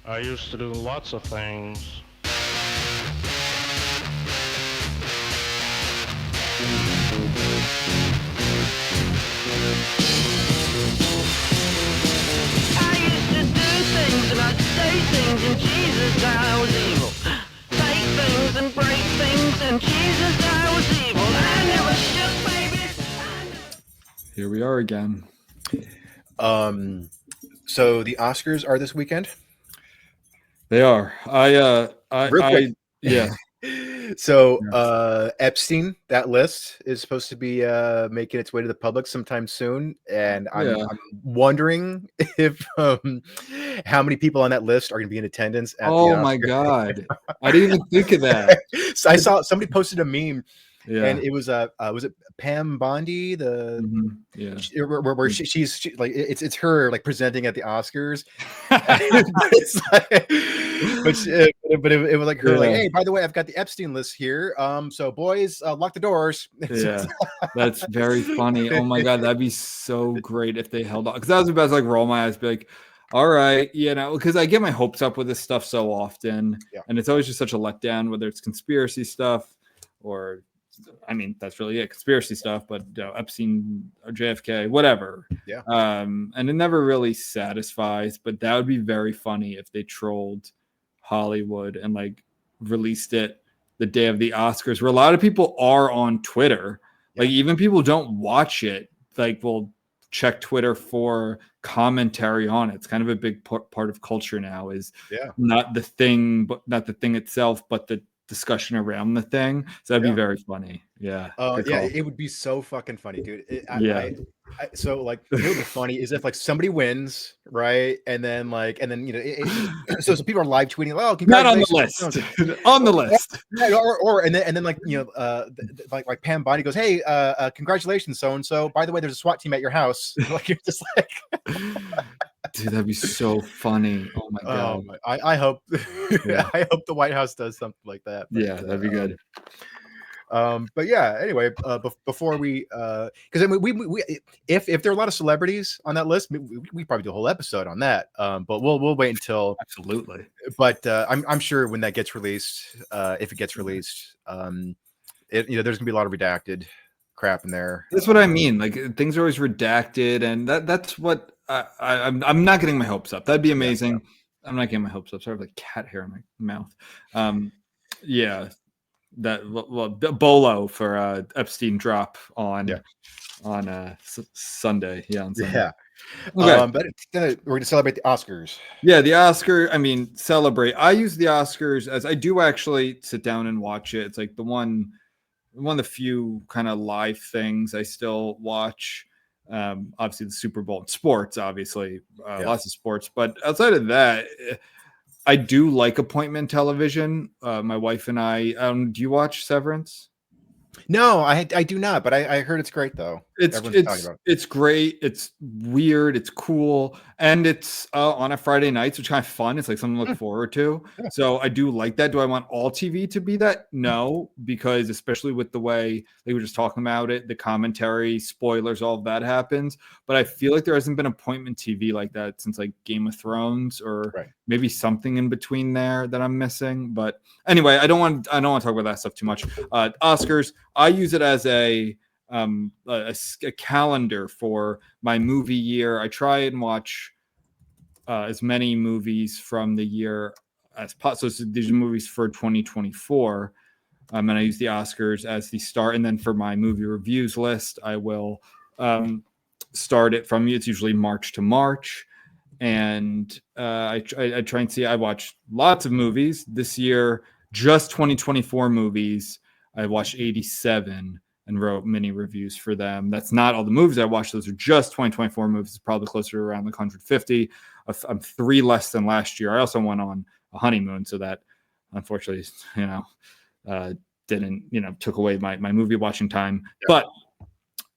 I used to do lots of things. I used to do things and I'd say things and Jesus I was evil. Take things and break things and Jesus I was evil. I never shook babies. Here we are again. So the Oscars are this weekend. They are. Real quick. Yeah. So Epstein, that list is supposed to be making its way to the public sometime soon, and I'm wondering if how many people on that list are going to be in attendance at the Oscars. My God, I didn't even think of that. So I saw somebody posted a meme. Yeah. And it was it Pam Bondi, the where she's like it's her like presenting at the Oscars. It's like, but it was like her like, hey, by the way, I've got the Epstein list here. So boys, lock the doors. Yeah, that's very funny. Oh my God, that'd be so great if they held on, because I was about to like roll my eyes, be like, all right, because I get my hopes up with this stuff so often, and it's always just such a letdown, whether it's conspiracy stuff or. I mean, that's really it, conspiracy stuff, but Epstein or JFK, whatever. Yeah. And it never really satisfies, but that would be very funny if they trolled Hollywood and like released it the day of the Oscars, where a lot of people are on Twitter. Like even people who don't watch it, like will check Twitter for commentary on it. It's kind of a big part of culture now, is not the thing itself, but the discussion around the thing. So that'd be very funny. Yeah. It would be so fucking funny, dude. So like, it would be funny is if like somebody wins, right? And then so people are live tweeting, oh, congratulations. Not on the list. On the list. And then like, like Pam Bondi goes, hey, congratulations, so and so. By the way, there's a SWAT team at your house. Like you're just like dude, that'd be so funny. Oh my God. I hope I hope the White House does something like that. But, that'd be good. But yeah, anyway, before we because I mean we if there are a lot of celebrities on that list, we probably do a whole episode on that. But we'll wait until absolutely. But I'm sure when that gets released, if it gets released, there's gonna be a lot of redacted crap in there. That's what I mean. Like things are always redacted, and that's what I'm not getting my hopes up. That'd be amazing. Yeah. I'm not getting my hopes up. Sorry, I have like cat hair in my mouth. Bolo for Epstein drop on Sunday. Yeah, on Sunday. Yeah. Okay. But we're going to celebrate the Oscars. Yeah, the Oscar. I mean, celebrate. I use the Oscars as I do actually sit down and watch it. It's like one of the few kind of live things I still watch. Obviously, the Super Bowl and sports. Obviously, lots of sports. But outside of that. I do like appointment television. My wife and I. Do you watch Severance? No, I do not. But I heard it's great though. It's great. It's weird. It's cool, and it's on a Friday night, so it's kind of fun. It's like something to look forward to. Yeah. So I do like that. Do I want all TV to be that? No, because especially with the way they were just talking about it, the commentary, spoilers, all of that happens. But I feel like there hasn't been appointment TV like that since like Game of Thrones, or maybe something in between there that I'm missing. But anyway, I don't want to talk about that stuff too much. Oscars, I use it as a calendar for my movie year. I try and watch as many movies from the year as possible. So these are movies for 2024. And I use the Oscars as the start. And then for my movie reviews list, I will start it from, it's usually March to March. And I try and see, I watch lots of movies this year, just 2024 movies. I watched 87 and wrote mini reviews for them. That's not all the movies I watched. Those are just 2024 movies. It's probably closer to around 150. I'm 3 less than last year. I also went on a honeymoon, so that unfortunately, didn't, took away my movie watching time. Yeah.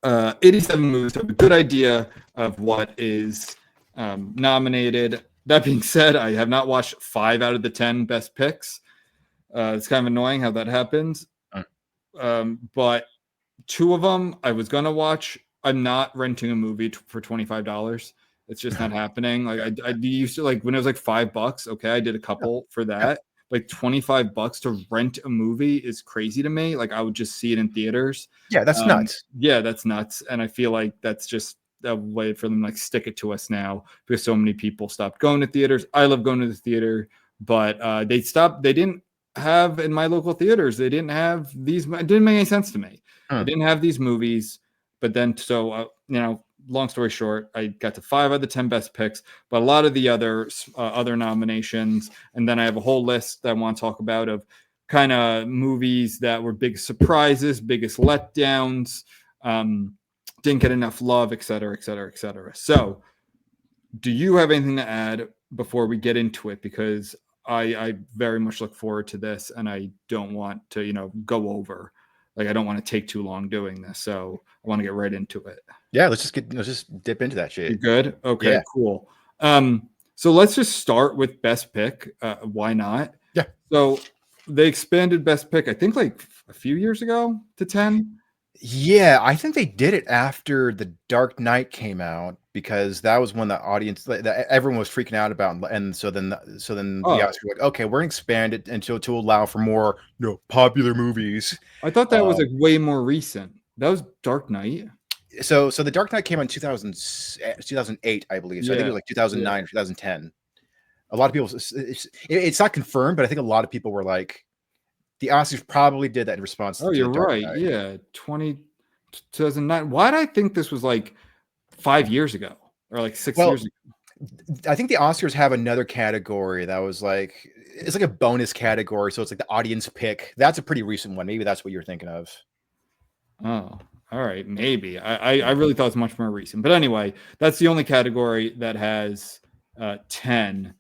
But 87 movies have a good idea of what is nominated. That being said, I have not watched 5 out of the 10 best picks. It's kind of annoying how that happens. But 2 of them I was gonna watch. I'm not renting a movie for $25. It's just not happening. Like I used to, like when it was like $5. Okay, I did a couple for that. Like $25 to rent a movie is crazy to me. Like I would just see it in theaters. Yeah, that's nuts. Yeah, that's nuts. And I feel like that's just a way for them to like stick it to us now because so many people stopped going to theaters. I love going to the theater, but they didn't have in my local theaters. They didn't have these. It didn't make any sense to me. They didn't have these movies. But then, long story short, I got to 5 out of the 10 best picks, but a lot of the other nominations, and then I have a whole list that I want to talk about of kind of movies that were big surprises, biggest letdowns, didn't get enough love, et cetera, et cetera, et cetera. So, do you have anything to add before we get into it? Because I very much look forward to this, and I don't want to, go over. Like I don't want to take too long doing this, so I want to get right into it. Yeah, let's just dip into that shit. You good? Okay, cool. So let's just start with best pick. Why not? Yeah. So they expanded best pick, I think, like a few years ago to 10. Yeah, I think they did it after The Dark Knight came out because that was when the audience that everyone was freaking out about, and so then the Oscars were like, okay, we're gonna expand it to allow for more popular movies. I thought that was like way more recent. That was Dark Knight. So The Dark Knight came out in 2008, I believe. So I think it was like 2009 or 2010. A lot of people, it's not confirmed, but I think a lot of people were like, the Oscars probably did that in response to you're Dark right. Knight. Yeah, 2009. Why did I think this was like 5 years ago or like 6 years ago? I think the Oscars have another category that was like, it's like a bonus category. So it's like the audience pick. That's a pretty recent one. Maybe that's what you're thinking of. Oh, all right. Maybe. I really thought it was much more recent. But anyway, that's the only category that has 10.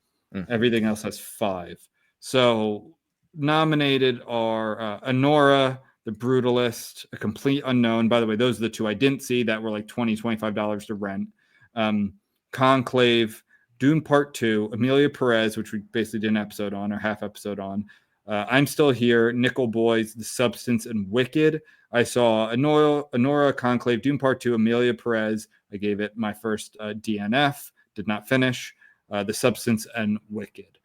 Everything else has 5. So nominated are Anora, The Brutalist, A Complete Unknown. By the way, those are the 2 I didn't see that were like $20, $25 to rent. Conclave, Dune Part 2, Emilia Pérez, which we basically did an episode on or half episode on. I'm Still Here, Nickel Boys, The Substance, and Wicked. I saw Anora, Conclave, Dune Part 2, Emilia Pérez. I gave it my first DNF, did not finish. The Substance and Wicked.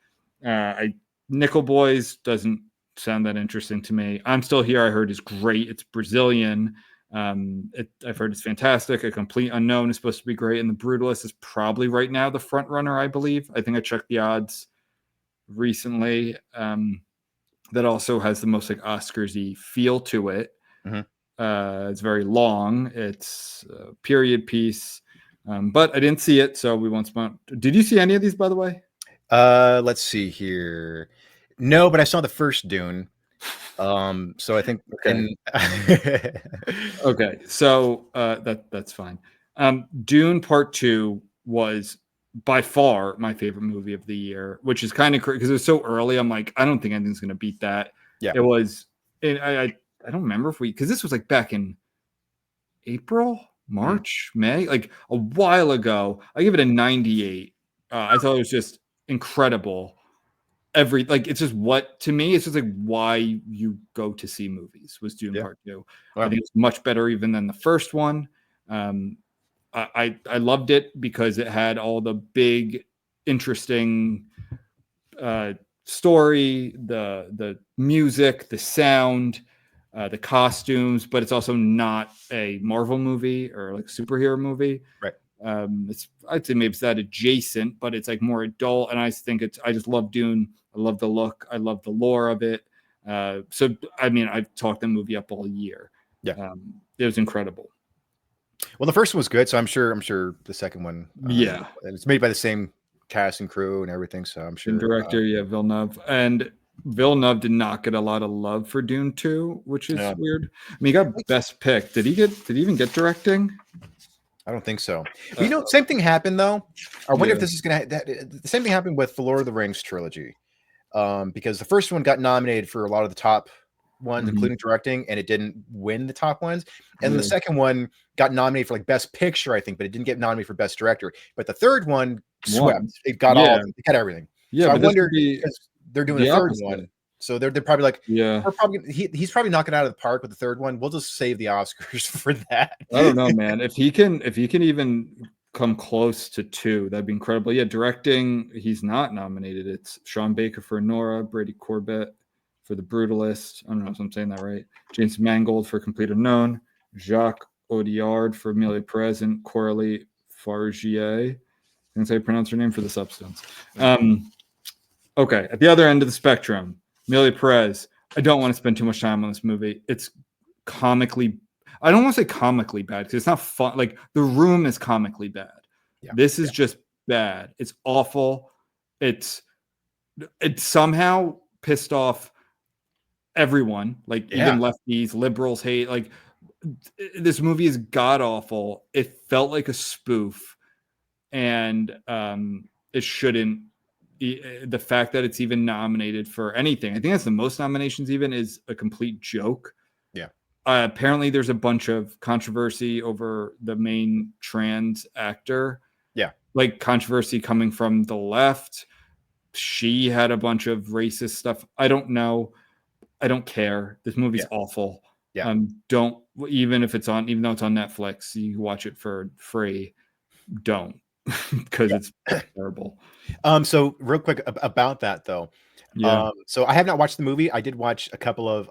Nickel Boys doesn't sound that interesting to me. I'm Still Here, I heard, is great. It's Brazilian. I've heard it's fantastic. A Complete Unknown is supposed to be great. And The Brutalist is probably right now the front runner, I believe. I think I checked the odds recently. That also has the most like Oscars-y feel to it. It's very long. It's a period piece. But I didn't see it, so we won't spend. Did you see any of these, by the way? Let's see here. No, but I saw the first Dune. So I think okay. So that's fine. Dune Part 2 was by far my favorite movie of the year, which is kind of crazy because it was so early. I'm like, I don't think anything's gonna beat that. Yeah. It was. I don't remember if because this was like back in April, March, May, like a while ago. I give it a 98. I thought it was just incredible. It's just to me, it's just like why you go to see movies was Dune Part 2. I think it's much better even than the first one. I loved it because it had all the big, interesting story, the music, the sound, the costumes, but it's also not a Marvel movie or like superhero movie. Right. I'd say maybe it's that adjacent, but it's like more adult. And I just love Dune. I love the look. I love the lore of it. So, I mean, I've talked the movie up all year. Yeah. It was incredible. Well, the first one was good. So I'm sure the second one, it's made by the same cast and crew and everything. So I'm sure. And director, Villeneuve. And Villeneuve did not get a lot of love for Dune 2, which is weird. I mean, he got best pick. Did he even get directing? I don't think so. But same thing happened though. I wonder if this is gonna. The same thing happened with the Lord of the Rings trilogy, because the first one got nominated for a lot of the top ones, including directing, and it didn't win the top ones. And the second one got nominated for like best picture, I think, but it didn't get nominated for best director. But the third one swept. It got it got everything. Yeah, so I wonder because they're doing a third one. So they're probably like, he's probably knocking it out of the park with the third one. We'll just save the Oscars for that. I don't know, man. If he can even come close to 2. That'd be incredible. Yeah, directing, he's not nominated. It's Sean Baker for Nora, Brady Corbett for The Brutalist. I don't know if I'm saying that right. James Mangold for Complete Unknown, Jacques Audiard for Emilia Pérez, and Coralie Fargier. That's how you pronounce her name, for The Substance. Okay, at the other end of the spectrum, Emilia Pérez. I don't want to spend too much time on this movie. It's comically, I don't want to say comically bad because it's not fun. Like, The Room is comically bad. Yeah. This is just bad. It's awful. It somehow pissed off everyone, like even lefties, liberals hate. Like, this movie is god awful. It felt like a spoof, and it shouldn't. The fact that it's even nominated for anything, I think that's the most nominations even, is a complete joke. Yeah. Apparently there's a bunch of controversy over the main trans actor. Yeah. Like, controversy coming from the left. She had a bunch of racist stuff. I don't know. I don't care. This movie's awful. Yeah. Don't, even if it's on, even though it's on Netflix, you watch it for free. Don't, because it's terrible. So real quick about that though. So I have not watched the movie. I did watch a couple of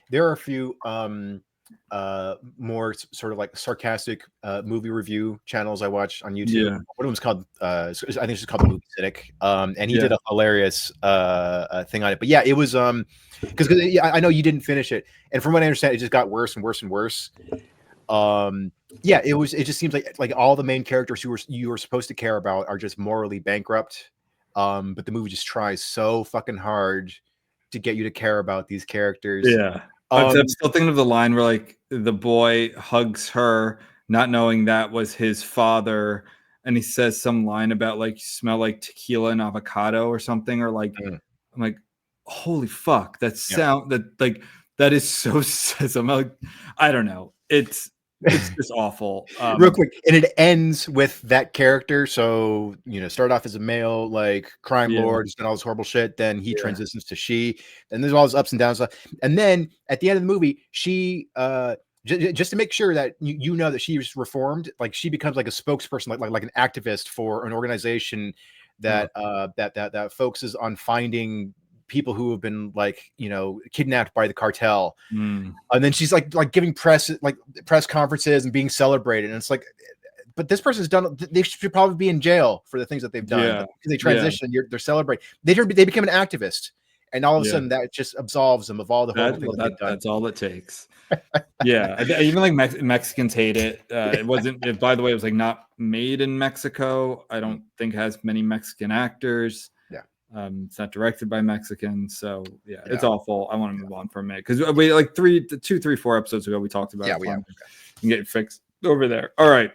there are a few more sort of like sarcastic movie review channels I watch on YouTube. One of them was called I think it's just called The Movie Cynic. And he did a hilarious thing on it. But yeah, it was because I know you didn't finish it, and from what I understand, it just got worse and worse and worse. It just seems like all the main characters you were supposed to care about are just morally bankrupt. But the movie just tries so fucking hard to get you to care about these characters. Yeah. I'm still thinking of the line where, like, the boy hugs her, not knowing that was his father, and he says some line about, like, you smell like tequila and avocado or something, or like, I'm like, holy fuck, that sound that is so I'm like, I don't know. It's just awful. Real quick, and it ends with that character. So, start off as a male, like, crime lord, he's done all this horrible shit. Then he transitions to she, and there's all this ups and downs stuff. And then at the end of the movie, she, just to make sure that you know that she's reformed, like, she becomes like a spokesperson, like an activist for an organization that that focuses on finding people who have been, like, kidnapped by the cartel. And then she's like giving press conferences and being celebrated, and it's like, but this person's done, they should probably be in jail for the things that they've done. They transition, they're celebrating, they become an activist, and all of a sudden that just absolves them of all the horrible things they've done. That's all it takes. Even like Mexicans hate it. It wasn't, by the way, it was like not made in Mexico. I don't think it has many Mexican actors. It's not directed by Mexicans, so it's awful. I want to move on from it because we, like, 4 episodes ago, we talked about it. And get it fixed over there. All right,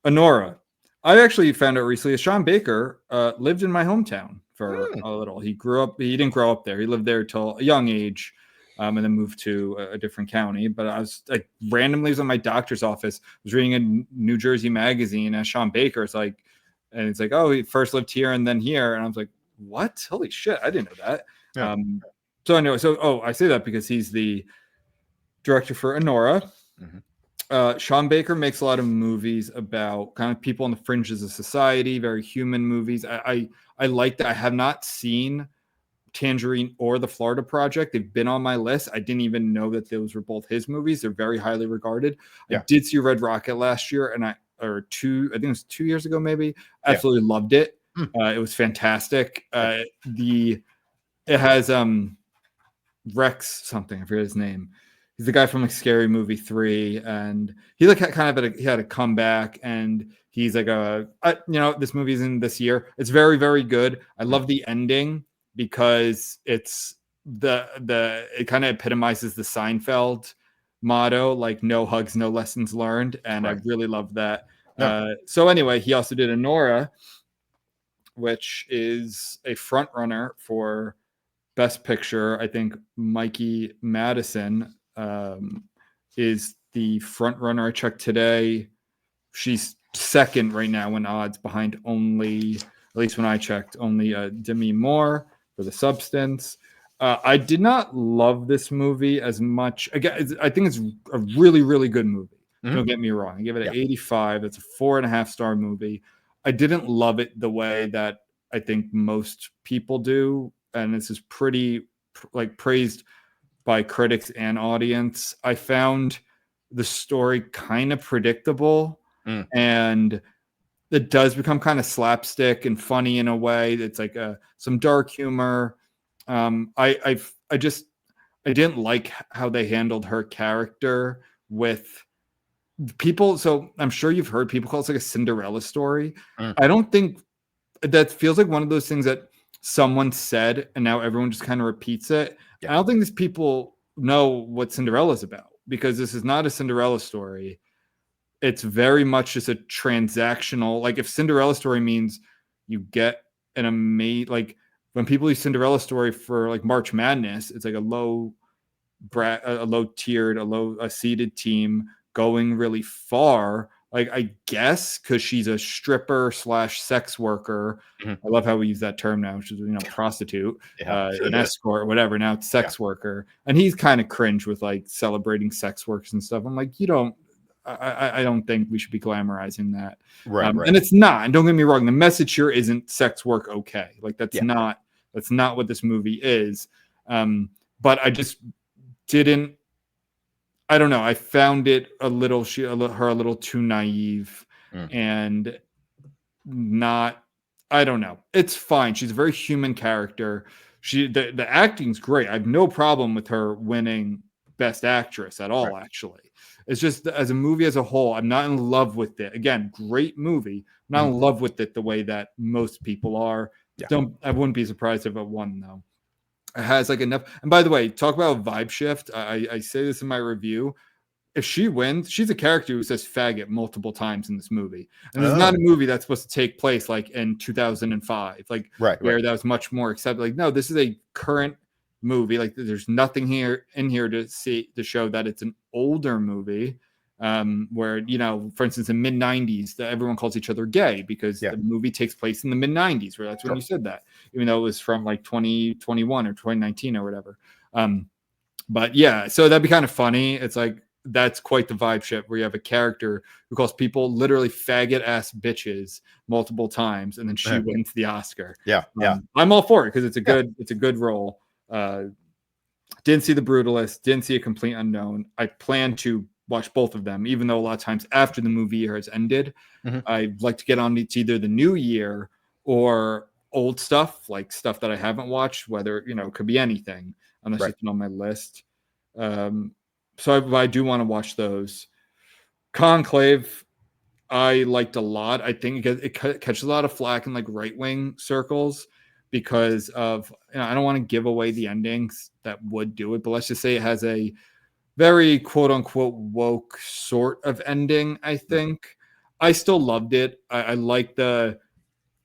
Anora. I actually found out recently that Sean Baker lived in my hometown for a little. He didn't grow up there. He lived there till a young age, and then moved to a different county. But I was like, randomly was in my doctor's office, was reading a New Jersey magazine as Sean Baker. It's like, and it's like, oh, he first lived here and then here, and I was like, what? Holy shit, I didn't know that. So anyway, I say that because he's the director for Anora. Sean Baker makes a lot of movies about kind of people on the fringes of society, very human movies. I like that. I have not seen Tangerine or The Florida Project. They've been on my list. I didn't even know that those were both his movies. They're very highly regarded. I did see Red Rocket last year, I think it was 2 years ago, maybe. Absolutely loved it. It was fantastic. It has Rex something, I forget his name. He's the guy from, like, Scary Movie 3, and he he had a comeback, and he's like this movie's in this year. It's very, very good. I love the ending because it's it kind of epitomizes the Seinfeld motto, like, no hugs, no lessons learned, and I really love that. So anyway, he also did Anora, which is a front runner for Best Picture. I think Mikey Madison is the front runner. I checked today. She's second right now in odds, behind only, at least when I checked, only Demi Moore for The Substance. I did not love this movie as much. Again, I think it's a really, really good movie. Don't get me wrong. I give it an 85. It's a 4.5-star movie. I didn't love it the way that I think most people do, and this is pretty like praised by critics and audience. I found the story kind of predictable, and it does become kind of slapstick and funny in a way. It's like some dark humor. I didn't like how they handled her character with people. So I'm sure you've heard people call it like a Cinderella story. I don't think that feels like one of those things that someone said and now everyone just kind of repeats it. I don't think these people know what Cinderella is about, because this is not a Cinderella story. It's very much just a transactional. Like if Cinderella story means you get an amazing, like when people use Cinderella story for like March Madness, it's like a low tiered, a seeded team going really far. Like I guess because she's a stripper / sex worker. I love how we use that term now, which is prostitute, an escort or whatever. Now it's sex worker, and he's kind of cringe with like celebrating sex workers and stuff. I'm like, I don't think we should be glamorizing that, right. And it's not. And don't get me wrong, the message here isn't sex work okay. Like that's not what this movie is. But I just didn't. I don't know. I found it her a little too naive and not. I don't know. It's fine. She's a very human character. The acting's great. I have no problem with her winning Best Actress at all. Right. Actually, it's just as a movie as a whole, I'm not in love with it. Again, great movie. I'm not in love with it the way that most people are. I wouldn't be surprised if it won though. It has like enough. And by the way, talk about vibe shift. I say this in my review. If she wins, she's a character who says faggot multiple times in this movie. And it's not a movie that's supposed to take place like in 2005, like where that was much more accepted. Like, no, this is a current movie. Like there's nothing in here to show that it's an older movie. Where, for instance, in mid-90s, everyone calls each other gay because the movie takes place in the mid-90s, where that's when you said that, even though it was from like 2021 or 2019 or whatever. But yeah, so that'd be kind of funny. It's like, that's quite the vibe shift where you have a character who calls people literally faggot ass bitches multiple times, and then she wins the Oscar. I'm all for it because it's a good role. Didn't see The Brutalist, didn't see A Complete Unknown. I plan to watch both of them, even though a lot of times after the movie year has ended, I like to get on to either the new year or old stuff, like stuff that I haven't watched, whether, it could be anything, unless it's been on my list. So I do want to watch those. Conclave, I liked a lot. I think it catches a lot of flack in like right-wing circles because of, I don't want to give away the endings that would do it, but let's just say it has a very quote unquote woke sort of ending. I think I still loved it. I like the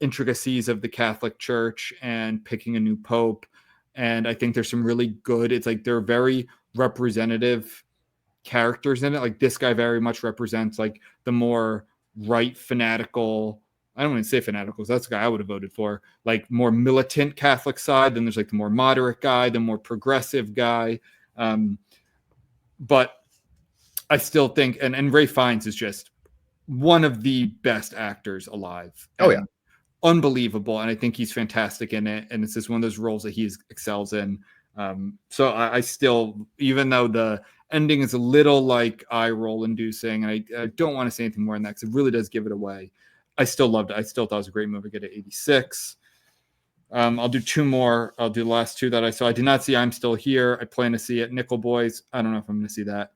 intricacies of the Catholic Church and picking a new pope. And I think there's some really good, it's like they're very representative characters in it. Like this guy very much represents like the more right fanatical, I don't want to say fanatical because that's the guy I would have voted for, like more militant Catholic side. Then there's like the more moderate guy, the more progressive guy. But I still think, and Ray Fiennes is just one of the best actors alive. Unbelievable. And I think he's fantastic in it. And it's just one of those roles that he excels in. So I still, even though the ending is a little like eye roll inducing, and I don't want to say anything more than that because it really does give it away. I still loved it. I still thought it was a great movie. Get it 86. I'll do two more. I'll do the last two that I saw. I did not see I'm Still Here. I plan to see it. Nickel Boys. I don't know if I'm going to see that.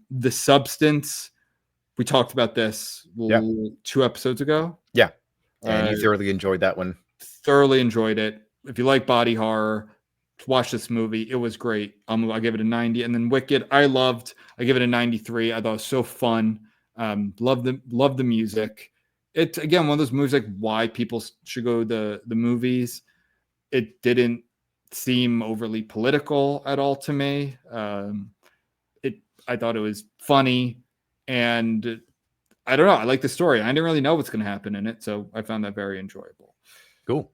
The Substance. We talked about this 2 episodes ago. Yeah. And you thoroughly enjoyed that one. Thoroughly enjoyed it. If you like body horror, watch this movie. It was great. I'll give it a 90. And then Wicked, I loved. I give it a 93. I thought it was so fun. Love the music. It's again one of those movies like why people should go to the movies. It didn't seem overly political at all to me. I thought it was funny, and I don't know. I like the story. I didn't really know what's going to happen in it, so I found that very enjoyable. Cool.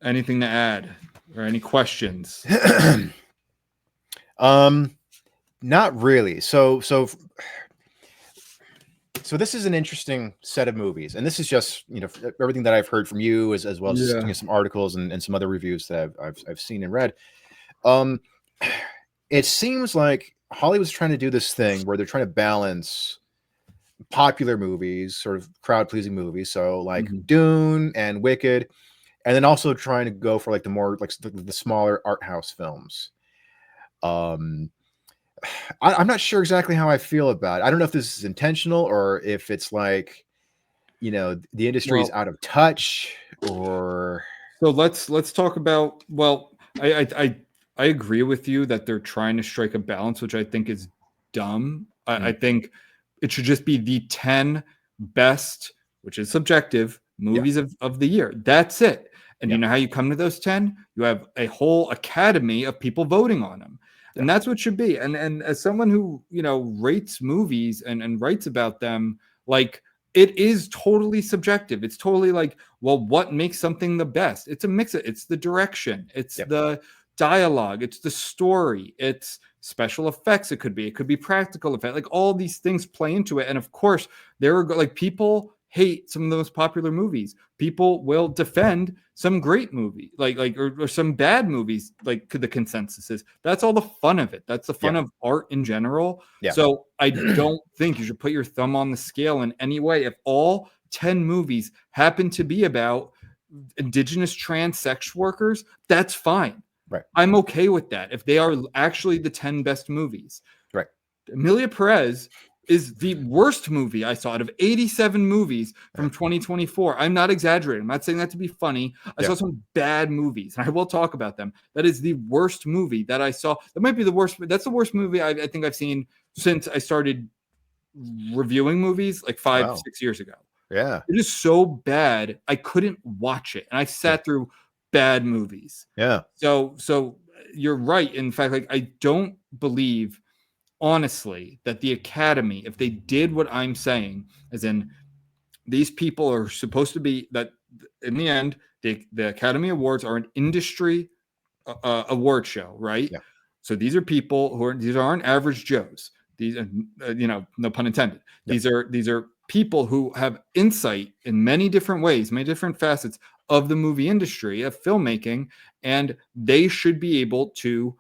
Anything to add or any questions? Not really. So this is an interesting set of movies, and this is just everything that I've heard from you, as well as some articles and some other reviews that I've seen and read. It seems like Hollywood's trying to do this thing where they're trying to balance popular movies, sort of crowd pleasing movies, so like Dune and Wicked, and then also trying to go for like the more like the smaller art house films. I'm not sure exactly how I feel about it. I don't know if this is intentional or if it's like, the industry is out of touch or. So let's talk about. Well, I agree with you that they're trying to strike a balance, which I think is dumb. I think it should just be the 10 best, which is subjective, movies of the year. That's it. And you know how you come to those 10? You have a whole academy of people voting on them. And that's what it should be. And as someone who, rates movies and writes about them, like, it is totally subjective. It's totally like, well, what makes something the best? It's a mix of, it's the direction, it's the dialogue, it's the story, it's special effects. It could be practical effect. Like, all these things play into it. And of course, there are like, people hate some of the most popular movies. People will defend some great movie, or some bad movies, like the consensus is. That's all the fun of it. That's the fun of art in general. So I don't think you should put your thumb on the scale in any way. If all 10 movies happen to be about indigenous trans sex workers, that's fine. Right. I'm okay with that if they are actually the 10 best movies. Right. Emilia Pérez is the worst movie I saw out of 87 movies from 2024. I'm not exaggerating. I'm not saying that to be funny. I saw some bad movies, and I will talk about them. That is the worst movie that I saw. That might be the worst. That's the worst movie I think I've seen since I started reviewing movies like 5-6 years ago. Yeah. It is so bad, I couldn't watch it. And I sat through bad movies. Yeah. So you're right. In fact, like, I don't believe, honestly, that the Academy, if they did what I'm saying, as in these people are supposed to be, that in the end, the Academy Awards are an industry award show, right? Yeah. So these are people these aren't average Joes. These are, no pun intended. Yeah. These are people who have insight in many different ways, many different facets of the movie industry, of filmmaking, and they should be able to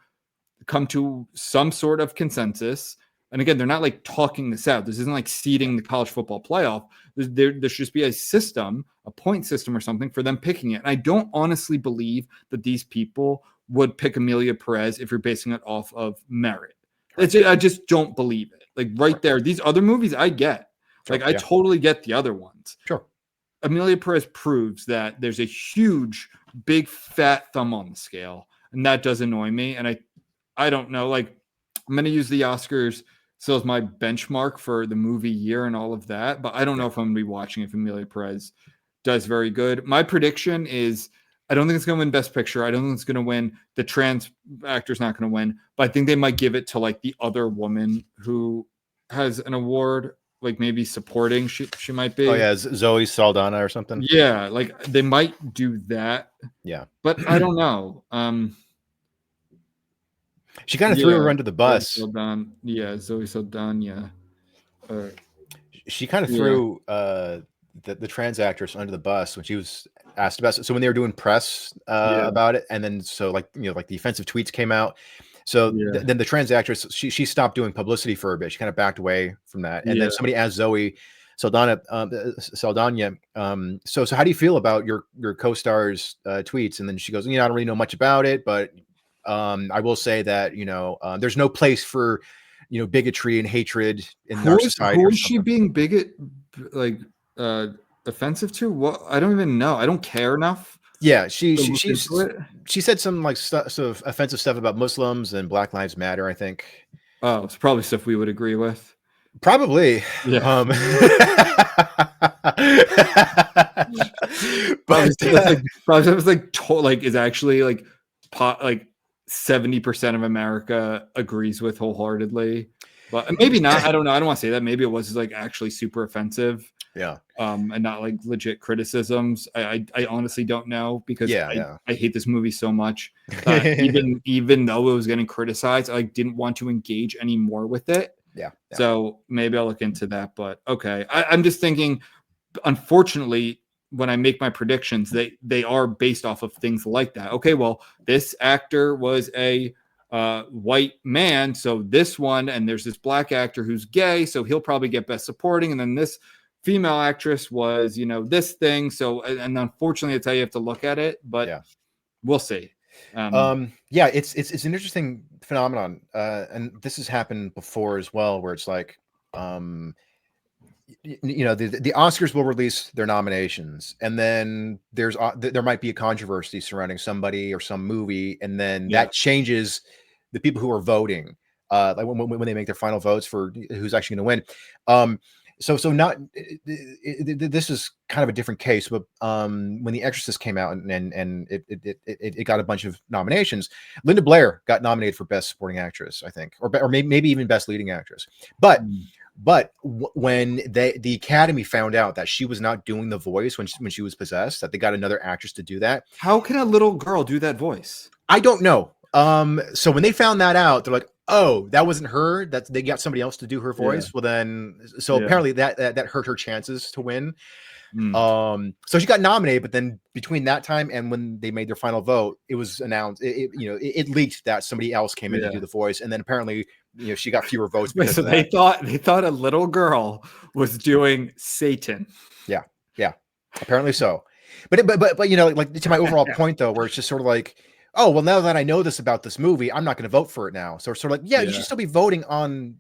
come to some sort of consensus. And again, they're not like talking this out. This isn't like seeding the college football playoff. There should just be a system, a point system or something for them picking it. And I don't honestly believe that these people would pick Emilia Pérez if you're basing it off of merit. I just don't believe it. Like, there, these other movies I get. Like, I totally get the other ones. Sure. Emilia Pérez proves that there's a huge, big, fat thumb on the scale. And that does annoy me. And I don't know, like, I'm going to use the Oscars still as my benchmark for the movie year and all of that, but I don't know if I'm going to be watching if Emilia Pérez does very good. My prediction is, I don't think it's going to win Best Picture. I don't think it's going to win. The trans actor's not going to win, but I think they might give it to like the other woman who has an award, like maybe supporting. She might be. Oh yeah, Zoe Saldana or something. Yeah, like they might do that. Yeah, but I don't know. She kind of threw her under the bus. Zoe Saldana. She kind of threw the trans actress under the bus when she was asked about it. So when they were doing press about it, and then so like the offensive tweets came out. So then the trans actress, she stopped doing publicity for a bit. She kind of backed away from that. And then somebody asked Zoe Saldana. So how do you feel about your co-star's tweets? And then she goes, I don't really know much about it, but I will say that there's no place for bigotry and hatred in our society. Who is she being offensive to? What? I don't even know. I don't care enough. Yeah, she said some like sort of offensive stuff about Muslims and Black Lives Matter, I think. Oh, it's probably stuff we would agree with. Probably. Yeah. But is actually like 70% of America agrees with wholeheartedly. But maybe not. I don't know. I don't want to say that. Maybe it was like actually super offensive. and not like legit criticisms. I honestly don't know because I hate this movie so much that even though it was getting criticized, I didn't want to engage anymore with it. So maybe I'll look into that. But okay, I'm just thinking, unfortunately, when I make my predictions, they are based off of things like that. Okay, well, this actor was a white man, so this one, and there's this black actor who's gay, so he'll probably get best supporting, and then this female actress was, this thing. So, and unfortunately, that's how you have to look at it. But we'll see. It's an interesting phenomenon, and this has happened before as well, where it's like, the Oscars will release their nominations, and then there might be a controversy surrounding somebody or some movie, and then that changes the people who are voting, like when they make their final votes for who's actually going to win. So not this is kind of a different case, but when The Exorcist came out and it got a bunch of nominations, Linda Blair got nominated for Best Supporting Actress, I think, or maybe even Best Leading Actress. But when the Academy found out that she was not doing the voice when she was possessed, that they got another actress to do that. How can a little girl do that voice? I don't know. So when they found that out, they're like, oh, that wasn't her. That they got somebody else to do her voice. Well, then, apparently that hurt her chances to win. So she got nominated, but then between that time and when they made their final vote, it was announced. It leaked that somebody else came in to do the voice, and then apparently, she got fewer votes. Wait, so they thought a little girl was doing Satan. Yeah, apparently so. But like to my overall point though, where it's just sort of like, oh, well, now that I know this about this movie, I'm not going to vote for it now. So it's sort of like, you should still be voting on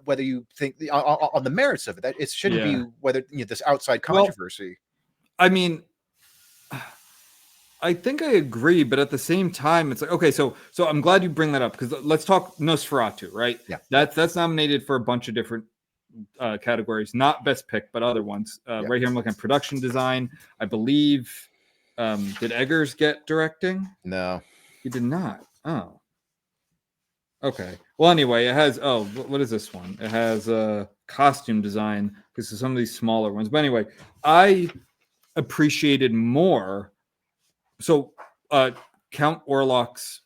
whether you think on the merits of it. That it shouldn't be whether this outside controversy. Well, I mean, I think I agree, but at the same time, it's like, okay, so I'm glad you bring that up, because let's talk Nosferatu, right? Yeah, that's nominated for a bunch of different categories, not Best Pick, but other ones. Right here, I'm looking at production design. I believe, did Eggers get directing? No. He did not. Oh. Okay. Well, anyway, it has, what is this one? It has costume design, because of some of these smaller ones. But anyway, I appreciated more. So Count Orlok's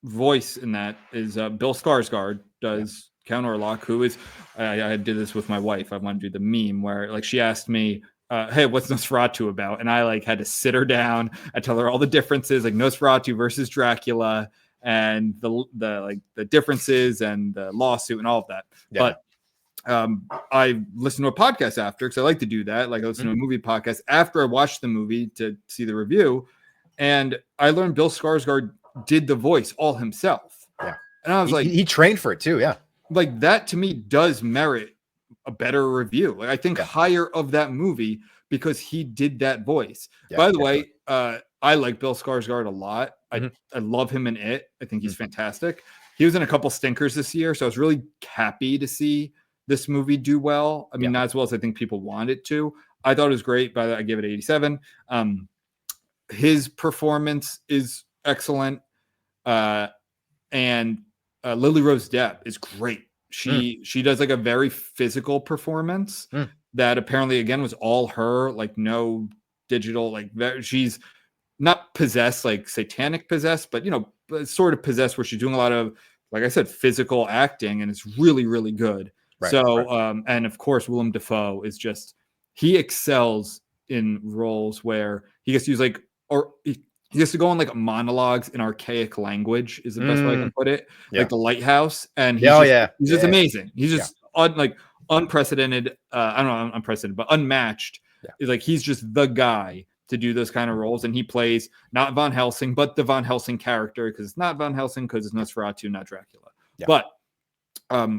voice in that is Bill Skarsgård does Count Orlok, who is, I did this with my wife. I want to do the meme where like she asked me, hey, what's Nosferatu about? And I like had to sit her down and tell her all the differences, like Nosferatu versus Dracula, and the differences and the lawsuit and all of that. But I listened to a podcast after, because I like to do that. Like I listened to a movie podcast after I watched the movie to see the review, and I learned Bill Skarsgård did the voice all himself. Yeah, and I was he trained for it too. Yeah, like that to me does merit a better review. Like I think higher of that movie because he did that voice. By the way, I like Bill Skarsgård a lot. I love him in It. I think he's fantastic. He was in a couple stinkers this year, so I was really happy to see this movie do well. I mean, not as well as I think people want it to. I thought it was great, but I give it 87. His performance is excellent. And Lily Rose Depp is great. She does like a very physical performance that apparently again was all her, like no digital, like she's not possessed, like satanic possessed, but sort of possessed where she's doing a lot of, like I said, physical acting, and it's really, really good. And of course, Willem Dafoe is just, he excels in roles where he gets to use he gets to go on like monologues in archaic language is the best way I can put it. Like The Lighthouse. And he's just amazing. He's just unprecedented. I don't know, unprecedented, but unmatched. Like he's just the guy to do those kind of roles. And he plays not Van Helsing, but the Van Helsing character, because it's not Van Helsing, because it's Nosferatu, not Dracula. But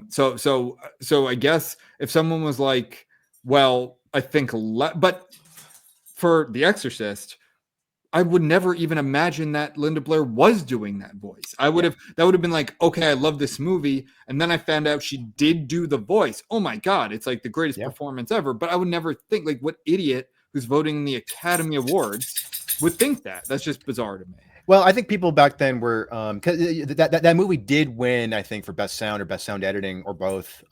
so I guess if someone was like, well, I think, but for The Exorcist, I would never even imagine that Linda Blair was doing that voice. That would have been like, okay, I love this movie. And then I found out she did do the voice. Oh my God, it's like the greatest performance ever. But I would never think, like, what idiot who's voting in the Academy Awards would think that? That's just bizarre to me. Well, I think people back then were, because that movie did win, I think, for best sound or best sound editing or both.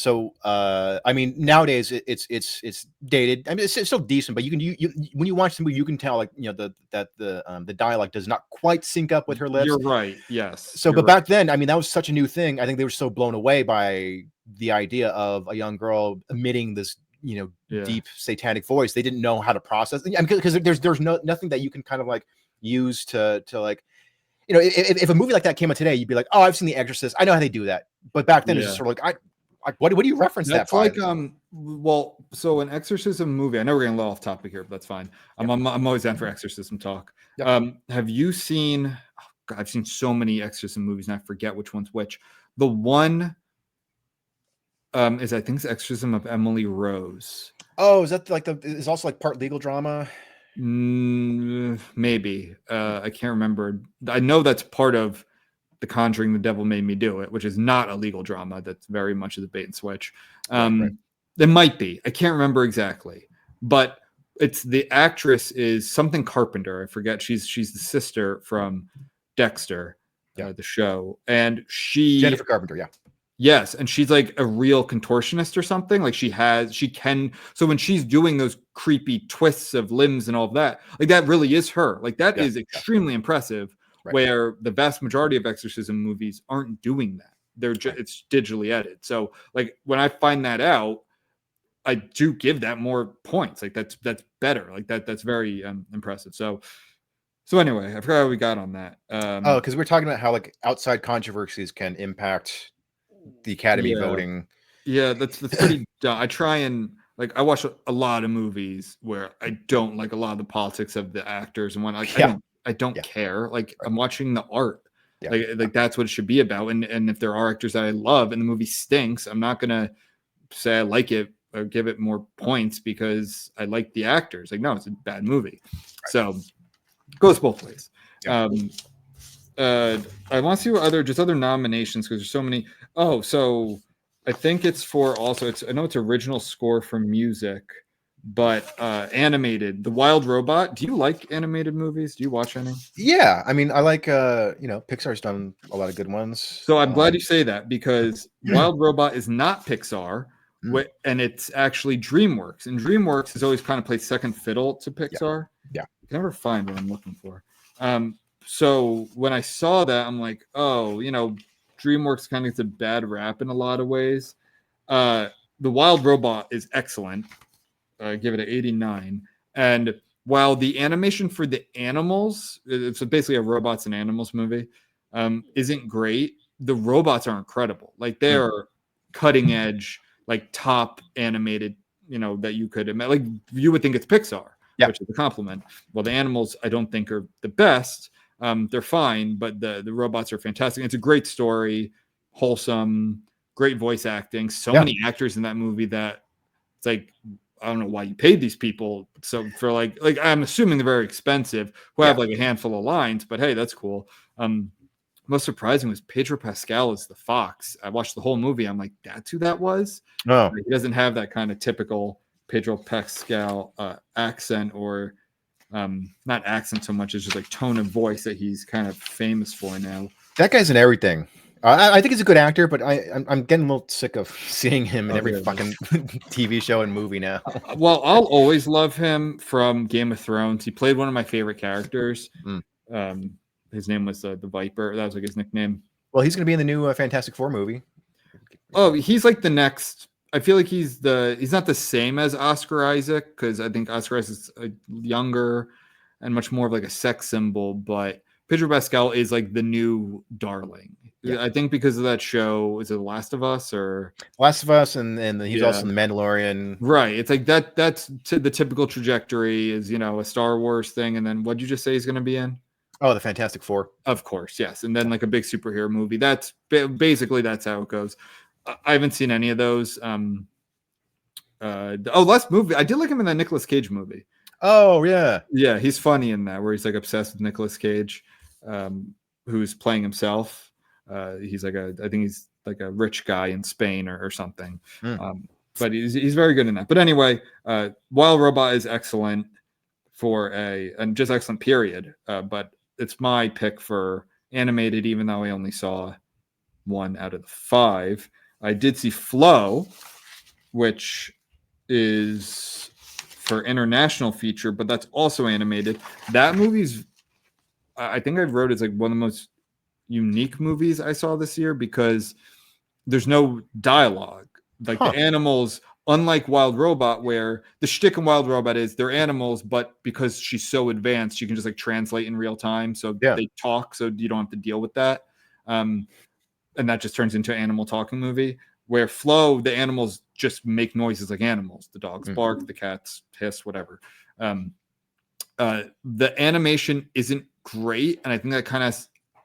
So I mean, nowadays it's dated. I mean, it's still decent, but you when you watch the movie, you can tell like the dialogue does not quite sync up with her lips. You're right. Yes. So, but back then, I mean, that was such a new thing. I think they were so blown away by the idea of a young girl emitting this, deep satanic voice. They didn't know how to process it. I mean, because there's nothing that you can kind of like use to like, if a movie like that came out today, you'd be like, oh, I've seen The Exorcist. I know how they do that. But back then, it's just sort of like, what do you reference that's that by? like well, so an exorcism movie, I know we're getting a little off topic here, but that's fine. I'm always down for exorcism talk. Have you seen God, I've seen so many exorcism movies and I forget which one's which. The one is I think it's Exorcism of Emily Rose. Oh, is that like is also like part legal drama? Maybe. I can't remember. I know that's part of The Conjuring, The Devil Made Me Do It, which is not a legal drama. That's very much a bait and switch. Right. It might be. I can't remember exactly. But it's the actress is something Carpenter. I forget. She's the sister from Dexter, the show. And Jennifer Carpenter, yeah. Yes, and she's like a real contortionist or something. Like so when she's doing those creepy twists of limbs and all of that, like that really is her. Like that is extremely impressive. Right. Where the vast majority of exorcism movies aren't doing that. They're just it's digitally edited. So like when I find that out, I do give that more points. Like that's better. Like that's very impressive. So anyway, I forgot how we got on that. Because we're talking about how like outside controversies can impact the Academy voting. Yeah, that's pretty dumb. I try and like I watch a lot of movies where I don't like a lot of the politics of the actors and whatnot. Like, I don't care. Like I'm watching the art. Like that's what it should be about. And if there are actors that I love and the movie stinks, I'm not gonna say I like it or give it more points because I like the actors. Like no, it's a bad movie. Right. So it goes both ways. Yeah. I want to see what other nominations because there's so many. Oh, so I think it's for also I know it's original score for music, but animated. The Wild Robot. Do you like animated movies? Do you watch any? Yeah, I mean, I like Pixar's done a lot of good ones. So I'm glad you say that because Wild Robot is not Pixar, and it's actually DreamWorks, and DreamWorks has always kind of played second fiddle to Pixar. Yeah. I can never find what I'm looking for. So when I saw that, I'm like, oh, DreamWorks kind of gets a bad rap in a lot of ways. The Wild Robot is excellent. Give it an 89. And while the animation for the animals, it's basically a robots and animals movie, isn't great, the robots are incredible. Like they're cutting edge, like top animated, that you could imagine. Like you would think it's Pixar, which is a compliment. Well, the animals I don't think are the best. They're fine, but the robots are fantastic. It's a great story, wholesome, great voice acting. So many actors in that movie that it's like, I don't know why you paid these people. So for like I'm assuming they're very expensive, who have like a handful of lines, but hey, that's cool. Most surprising was Pedro Pascal as the fox. I watched the whole movie. I'm like, that's who that was. Oh, like, he doesn't have that kind of typical Pedro Pascal accent or not accent so much as just like tone of voice that he's kind of famous for now. That guy's in everything. I think he's a good actor, but I'm getting a little sick of seeing him in every fucking TV show and movie now. Well, I'll always love him from Game of Thrones. He played one of my favorite characters. His name was the Viper. That was like his nickname. Well, he's going to be in the new Fantastic Four movie. Oh, he's like the next. I feel like he's not the same as Oscar Isaac because I think Oscar Isaac is younger and much more of like a sex symbol, but Pedro Pascal is like the new darling. Yeah. I think because of that show, is it The Last of Us or Last of Us, and he's also in The Mandalorian. Right. It's like that's the typical trajectory is, a Star Wars thing. And then what'd you just say he's going to be in? Oh, the Fantastic Four. Of course. Yes. And then like a big superhero movie. That's basically that's how it goes. I haven't seen any of those. Last movie. I did like him in that Nicolas Cage movie. Oh, yeah. Yeah. He's funny in that where he's like obsessed with Nicolas Cage, who's playing himself. He's like I think he's like a rich guy in Spain or something. But he's very good in that. But anyway, Wild Robot is excellent and just excellent period. But it's my pick for animated, even though I only saw 1 out of the 5. I did see Flow, which is for international feature, but that's also animated. That movie's, I think I wrote it's like one of the most unique movies I saw this year because there's no dialogue. Like the animals, unlike Wild Robot, where the shtick in Wild Robot is they're animals, but because she's so advanced, she can just like translate in real time. So they talk, so you don't have to deal with that. And that just turns into an animal talking movie. Where Flow, the animals just make noises like animals. The dogs bark, the cats hiss, whatever. The animation isn't great, and I think that kind of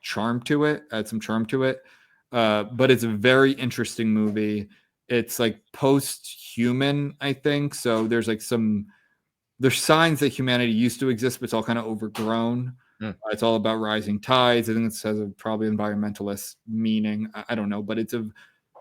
charm to it, adds some charm to it. But it's a very interesting movie. It's like post-human, I think. So there's like there's signs that humanity used to exist, but it's all kind of overgrown. It's all about rising tides. I think it has a probably environmentalist meaning. I don't know, but it's a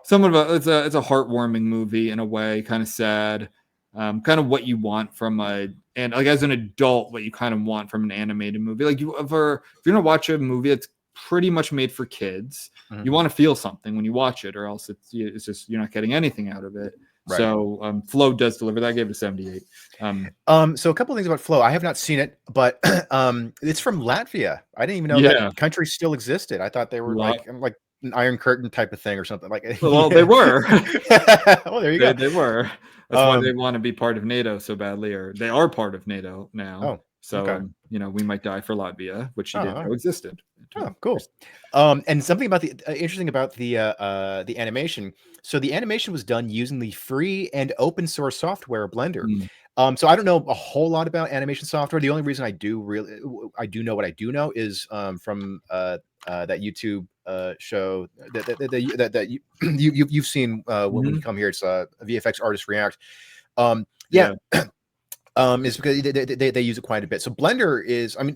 heartwarming movie in a way, kind of sad, kind of what you want from and like as an adult, what you kind of want from an animated movie. Like if you're gonna watch a movie that's pretty much made for kids, you want to feel something when you watch it, or else it's just you're not getting anything out of it. Right. So Flow does deliver that. I gave it a 78. So a couple of things about Flow. I have not seen it, but it's from Latvia. I didn't even know that country still existed. I thought they were like an Iron Curtain type of thing or something like. Well, they were. Oh, there you go. They were. That's why they want to be part of NATO so badly, or they are part of NATO now. Oh, so okay. We might die for Latvia, which you didn't know existed. Oh, cool. And something about the interesting about the animation. So the animation was done using the free and open source software Blender. So I don't know a whole lot about animation software. The only reason I do know what I do know is from that YouTube show that you've seen when you come here. It's VFX Artists React. Is because they use it quite a bit. So Blender is, I mean,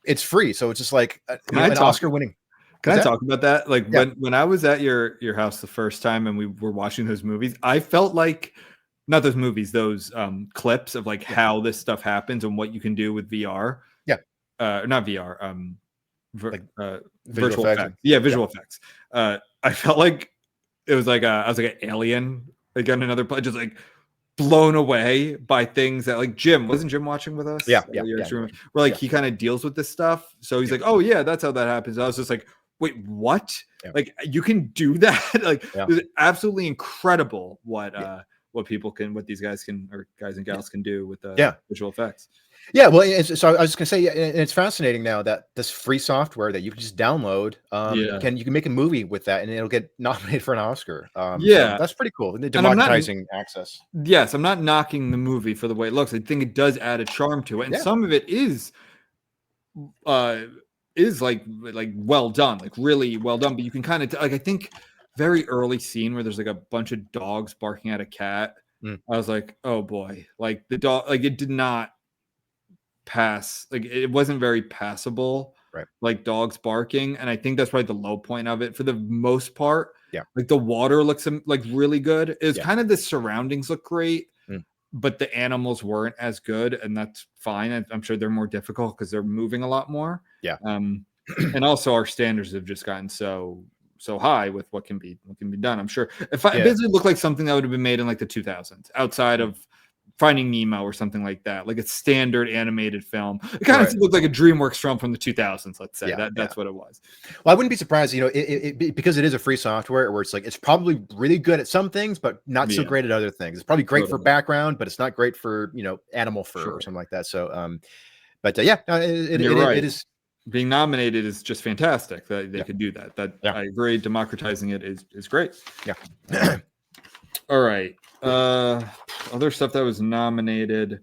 it's free, so it's just like an Oscar winning. Can I talk about that? Like when I was at your house the first time and we were watching those movies, I felt like not those movies, those clips of like how this stuff happens and what you can do with VR. Not VR. Virtual effects. Yeah, visual effects. I felt like it was like I was like an alien, like on another place, just like blown away by things that like wasn't Jim watching with us? Where like he kind of deals with this stuff. So he's like, oh yeah, that's how that happens. I was just like, wait, what? Like you can do that? Like it's absolutely incredible what people can, what these guys can, or guys and gals can do with visual effects. Yeah, well, so I was just gonna say, and it's fascinating now that this free software that you can just download, you can make a movie with that, and it'll get nominated for an Oscar. So that's pretty cool. Democratizing access. Yes, I'm not knocking the movie for the way it looks. I think it does add a charm to it, and some of it is like well done, like really well done. But you can kind of like I think very early scene where there's like a bunch of dogs barking at a cat. I was like, oh boy, like the dog, like it did not pass, like it wasn't very passable, right? Like dogs barking, and I think that's probably the low point of it for the most part. Like the water looks like really good. It's kind of the surroundings look great, but the animals weren't as good, and that's fine. I'm sure they're more difficult because they're moving a lot more. And also our standards have just gotten so high with what can be done. I'm sure if it basically looked like something that would have been made in like the 2000s outside of Finding Nemo or something like that, like a standard animated film. It kind of looked like a DreamWorks film from the 2000s, let's say. That's what it was. Well, I wouldn't be surprised, it because it is a free software where it's like it's probably really good at some things, but not so great at other things. It's probably great for background, but it's not great for animal fur or something like that. So, it is. Being nominated is just fantastic that they could do that. I agree. Democratizing it is great. All right. Other stuff that was nominated.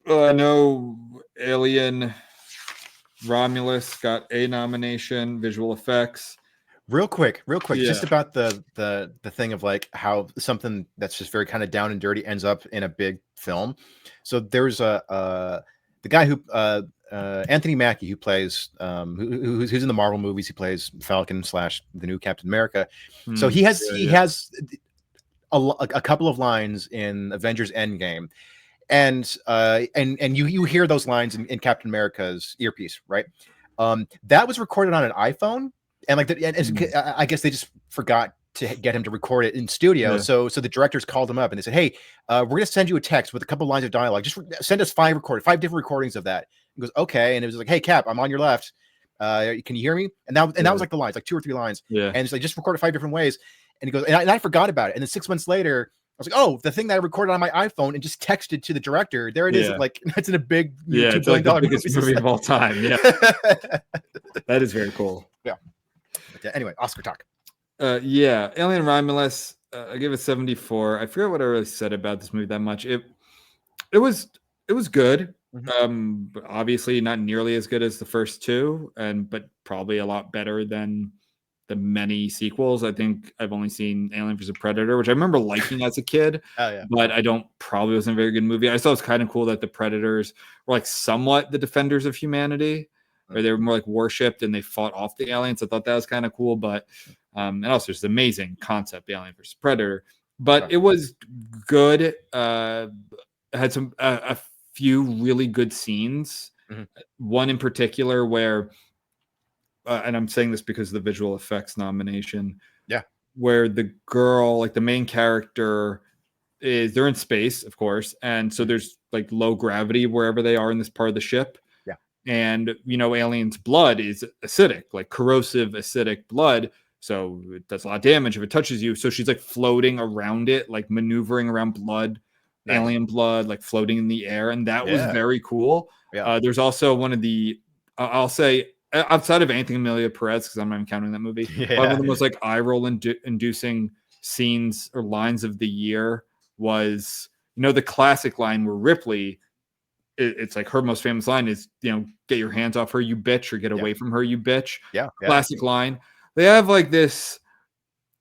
I know Alien Romulus got a nomination, visual effects. Real quick, just about the thing of like how something that's just very kind of down and dirty ends up in a big film. So there's the guy who Anthony Mackie, who plays who's in the Marvel movies. He plays Falcon / the new Captain America. So he has a couple of lines in Avengers Endgame, and you hear those lines in Captain America's earpiece, right? That was recorded on an iPhone, and I guess they just forgot to get him to record it in studio. Yeah. So the directors called him up and they said, "Hey, we're gonna send you a text with a couple lines of dialogue. Just send us 5 different recordings of that." He goes, "Okay," and it was like, "Hey, Cap, I'm on your left. Can you hear me?" And that was like the lines, like 2 or 3 lines. Yeah. And it's like, just record it 5 different ways. And he goes, and I forgot about it. And then 6 months later, I was like, "Oh, the thing that I recorded on my iPhone and just texted to the director. There it is. Like, that's in a big $2 billion like the biggest movie of all time. Yeah, that is very cool. Yeah. But anyway, Oscar talk. Alien Romulus. I give it 74. I forget what I really said about this movie that much. It was good. But obviously not nearly as good as the first 2, but probably a lot better than the many sequels. I think I've only seen Alien vs. Predator, which I remember liking as a kid. But I probably wasn't a very good movie. I thought it was kind of cool that the Predators were like somewhat the defenders of humanity, or they were more like worshipped and they fought off the aliens. I thought that was kind of cool, but and also it's an amazing concept, Alien vs. Predator. But it was good. It had some a few really good scenes. One in particular where and I'm saying this because of the visual effects nomination. Yeah. Where the girl, like the main character, they're in space, of course. And so there's like low gravity wherever they are in this part of the ship. Yeah. And, aliens' blood is acidic, like corrosive acidic blood. So it does a lot of damage if it touches you. So she's like floating around it, like maneuvering around blood, alien blood, like floating in the air. And that was very cool. Yeah. There's also one of the, I'll say, outside of anything Emilia Pérez, because I'm not even counting that movie, one of the most like eye roll inducing scenes or lines of the year was, the classic line where Ripley, it's like her most famous line is, "Get your hands off her, you bitch," or "Get away from her, you bitch." Yeah. Classic line. They have like this,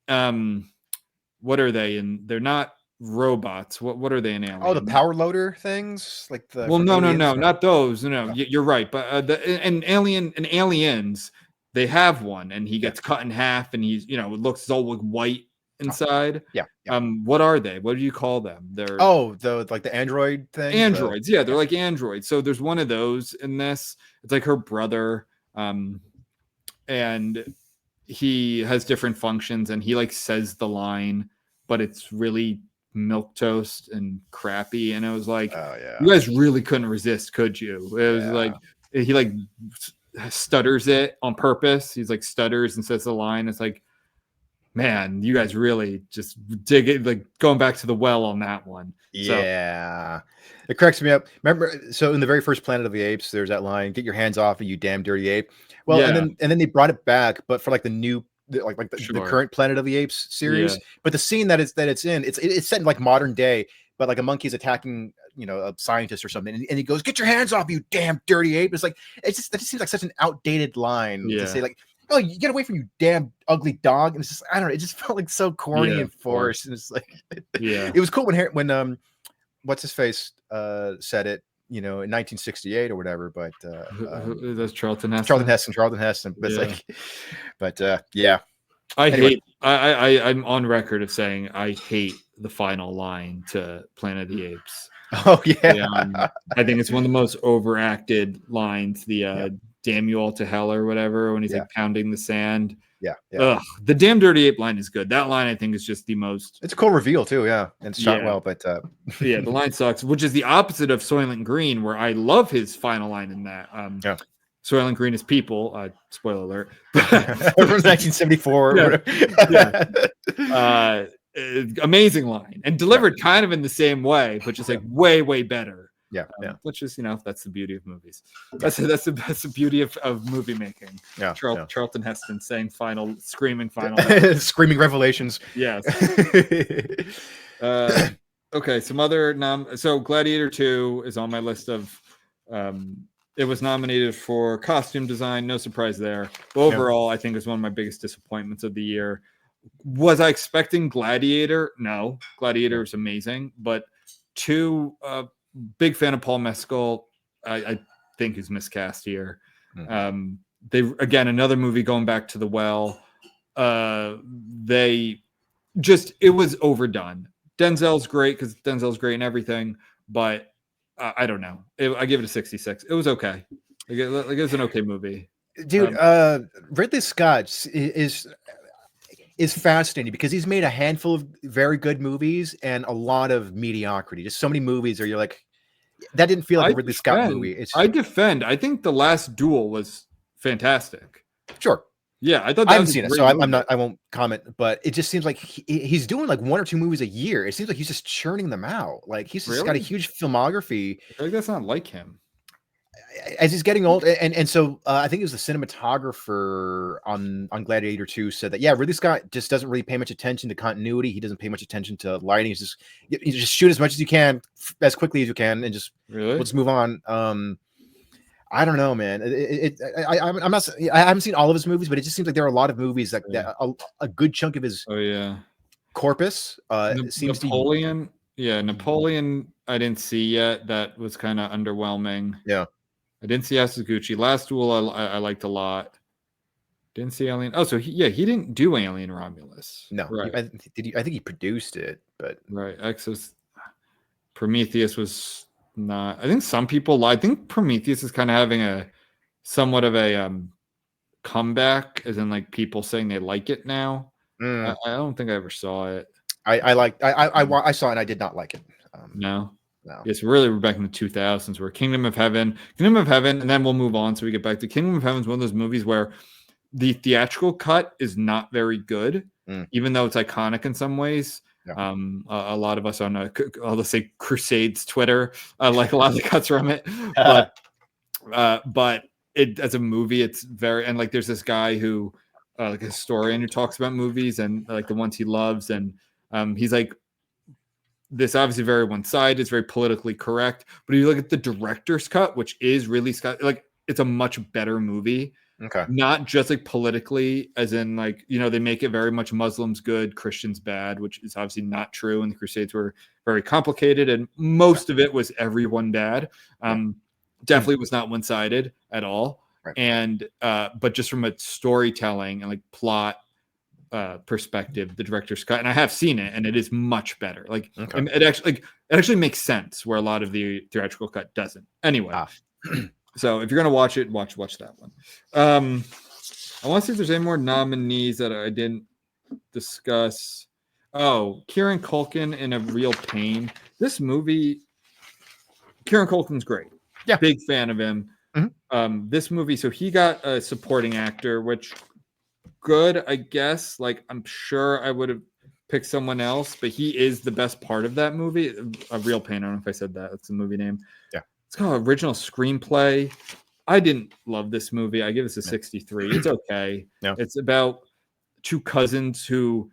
what are they? And they're not robots. What are they in Alien? Oh, the power loader things, like the. Well, no, not those. No, you're right. But aliens, they have one, and he gets cut in half, and he's it looks all like white inside. Yeah. What are they? What do you call them? They're the android thing. Androids. They're like androids. So there's one of those in this. It's like her brother, and he has different functions, and he like says the line, but it's really milk toast and crappy, and it was like, you guys really couldn't resist, could you? It was like he like stutters it on purpose. He's like stutters and says the line. It's like, man, you guys really just dig it, like going back to the well on that one. It cracks me up. Remember, so in the very first Planet of the Apes, there's that line, "Get your hands off me, you damn dirty ape." Well, and then they brought it back, but for like the new the current Planet of the Apes series. But the scene that it's in, it's set in like modern day, but like a monkey's attacking a scientist or something, and he goes, "Get your hands off, you damn dirty ape." It's like, that just seems like such an outdated line to say, like, "Oh, you get away from you damn ugly dog." And it's just, I don't know, it just felt like so corny and forced. And it's like, it was cool when what's his face said it, in 1968 or whatever, but that's Charlton Heston. But I'm on record of saying I hate the final line to Planet of the Apes. I think it's one of the most overacted lines, the "damn you all to hell" or whatever, when he's like pounding the sand. Ugh, the damn dirty ape line is good. That line, I think, is just the most. It's a cool reveal too, and it's shot well. But the line sucks, which is the opposite of Soylent Green, where I love his final line in that. Soylent Green is people. Spoiler alert. From 1974. Amazing line, and delivered kind of in the same way, but just like way better. Which is, that's the beauty of movies. That's the beauty of movie making. Charlton Heston saying screaming screaming revelations. Yes. Okay, some other so Gladiator 2 is on my list of it was nominated for costume design, no surprise there. But overall, I think it's one of my biggest disappointments of the year. Was I expecting Gladiator? No. Gladiator is amazing, but 2 big fan of Paul Mescal. I think he's miscast here. They again, another movie going back to the well. It was overdone. Denzel's great because Denzel's great and everything, but I don't know. I give it a 66. It was okay. It was an okay movie. Dude, Ridley Scott is fascinating because he's made a handful of very good movies and a lot of mediocrity. Just so many movies where you're like, that didn't feel like a Ridley Scott movie. I defend. I think The Last Duel was fantastic. Sure. Yeah, I thought I haven't seen it, so I'm not. I won't comment. But it just seems like he's doing like 1 or 2 movies a year. It seems like he's just churning them out. Like he's just got a huge filmography. I feel like that's not like him. As he's getting old, and so I think it was the cinematographer on Gladiator 2 said that Ridley Scott just doesn't really pay much attention to continuity. He doesn't pay much attention to lighting. He's just you just shoot as much as you can, as quickly as you can, and just we'll just move on. I don't know, man. I'm not. I haven't seen all of his movies, but it just seems like there are a lot of movies that a good chunk of his corpus seems Napoleon. Napoleon. I didn't see yet. That was kind of underwhelming. Yeah, I didn't see Asaguchi. Last Duel I liked a lot. Didn't see Alien. Oh, so he didn't do Alien Romulus. No, right. I think he produced it, but right. Exos. Prometheus was not. I think some people. I think Prometheus is kind of having a somewhat of a comeback, as in like people saying they like it now. I don't think I ever saw it. I saw it and I did not like it. No. Yes, really, we're back in the 2000s where Kingdom of Heaven, and then we'll move on. So we get back to Kingdom of Heaven is one of those movies where the theatrical cut is not very good, even though it's iconic in some ways. Yeah. A lot of us on let's say Crusades Twitter like a lot of the cuts from it, but it as a movie, it's very, and like there's this guy who like a historian who talks about movies and like the ones he loves, and he's like, this obviously very one-sided, it's very politically correct, but if you look at the director's cut, which is really Scott, like it's a much better movie. Okay. Not just like politically, as in like, they make it very much Muslims good, Christians bad, which is obviously not true. And the Crusades were very complicated, and most of it was everyone bad. Definitely was not one-sided at all. Right. And but just from a storytelling and like plot perspective, the director's cut, and I have seen it, and it is much better. Like it actually makes sense where a lot of the theatrical cut doesn't. Anyway, so if you're gonna watch it, watch that one. I want to see if there's any more nominees that I didn't discuss. Oh, Kieran Culkin in A Real Pain. This movie, Kieran Culkin's great. Yeah, big fan of him. This movie, so he got a supporting actor, which good, I guess. Like, I'm sure I would have picked someone else, but he is the best part of that movie. A Real Pain. I don't know if I said that. That's the movie name. Yeah. It's called Original Screenplay. I didn't love this movie. I give this a 63. It's okay. Yeah. It's about two cousins who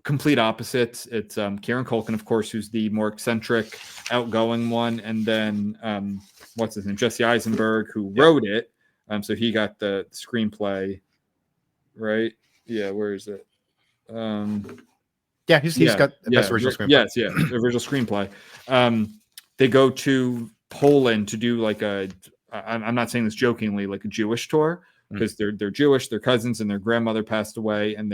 complete opposites. It's Kieran Culkin, of course, who's the more eccentric, outgoing one, and then what's his name? Jesse Eisenberg, who wrote it. So he got the screenplay, right? Yeah, where is it? Yeah, he's got the best original screenplay. Yes, the original screenplay. They go to Poland to do like I'm not saying this jokingly, like a Jewish tour, because they're Jewish, their cousins, and their grandmother passed away, and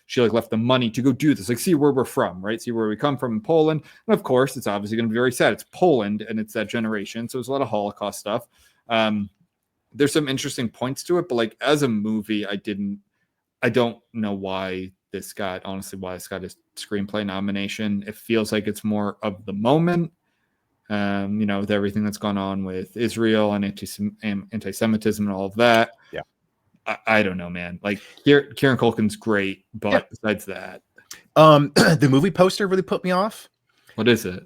she like left the money to go do this, like see where we're from, right? See where we come from in Poland. And of course, it's obviously going to be very sad. It's Poland, and it's that generation, so there's a lot of Holocaust stuff. There's some interesting points to it, but like as a movie, I don't know why this got a screenplay nomination. It feels like it's more of the moment. With everything that's gone on with Israel and anti-Semitism and all of that. Yeah. I don't know, man. Like Kieran Culkin's great, but besides that, the movie poster really put me off. What is it?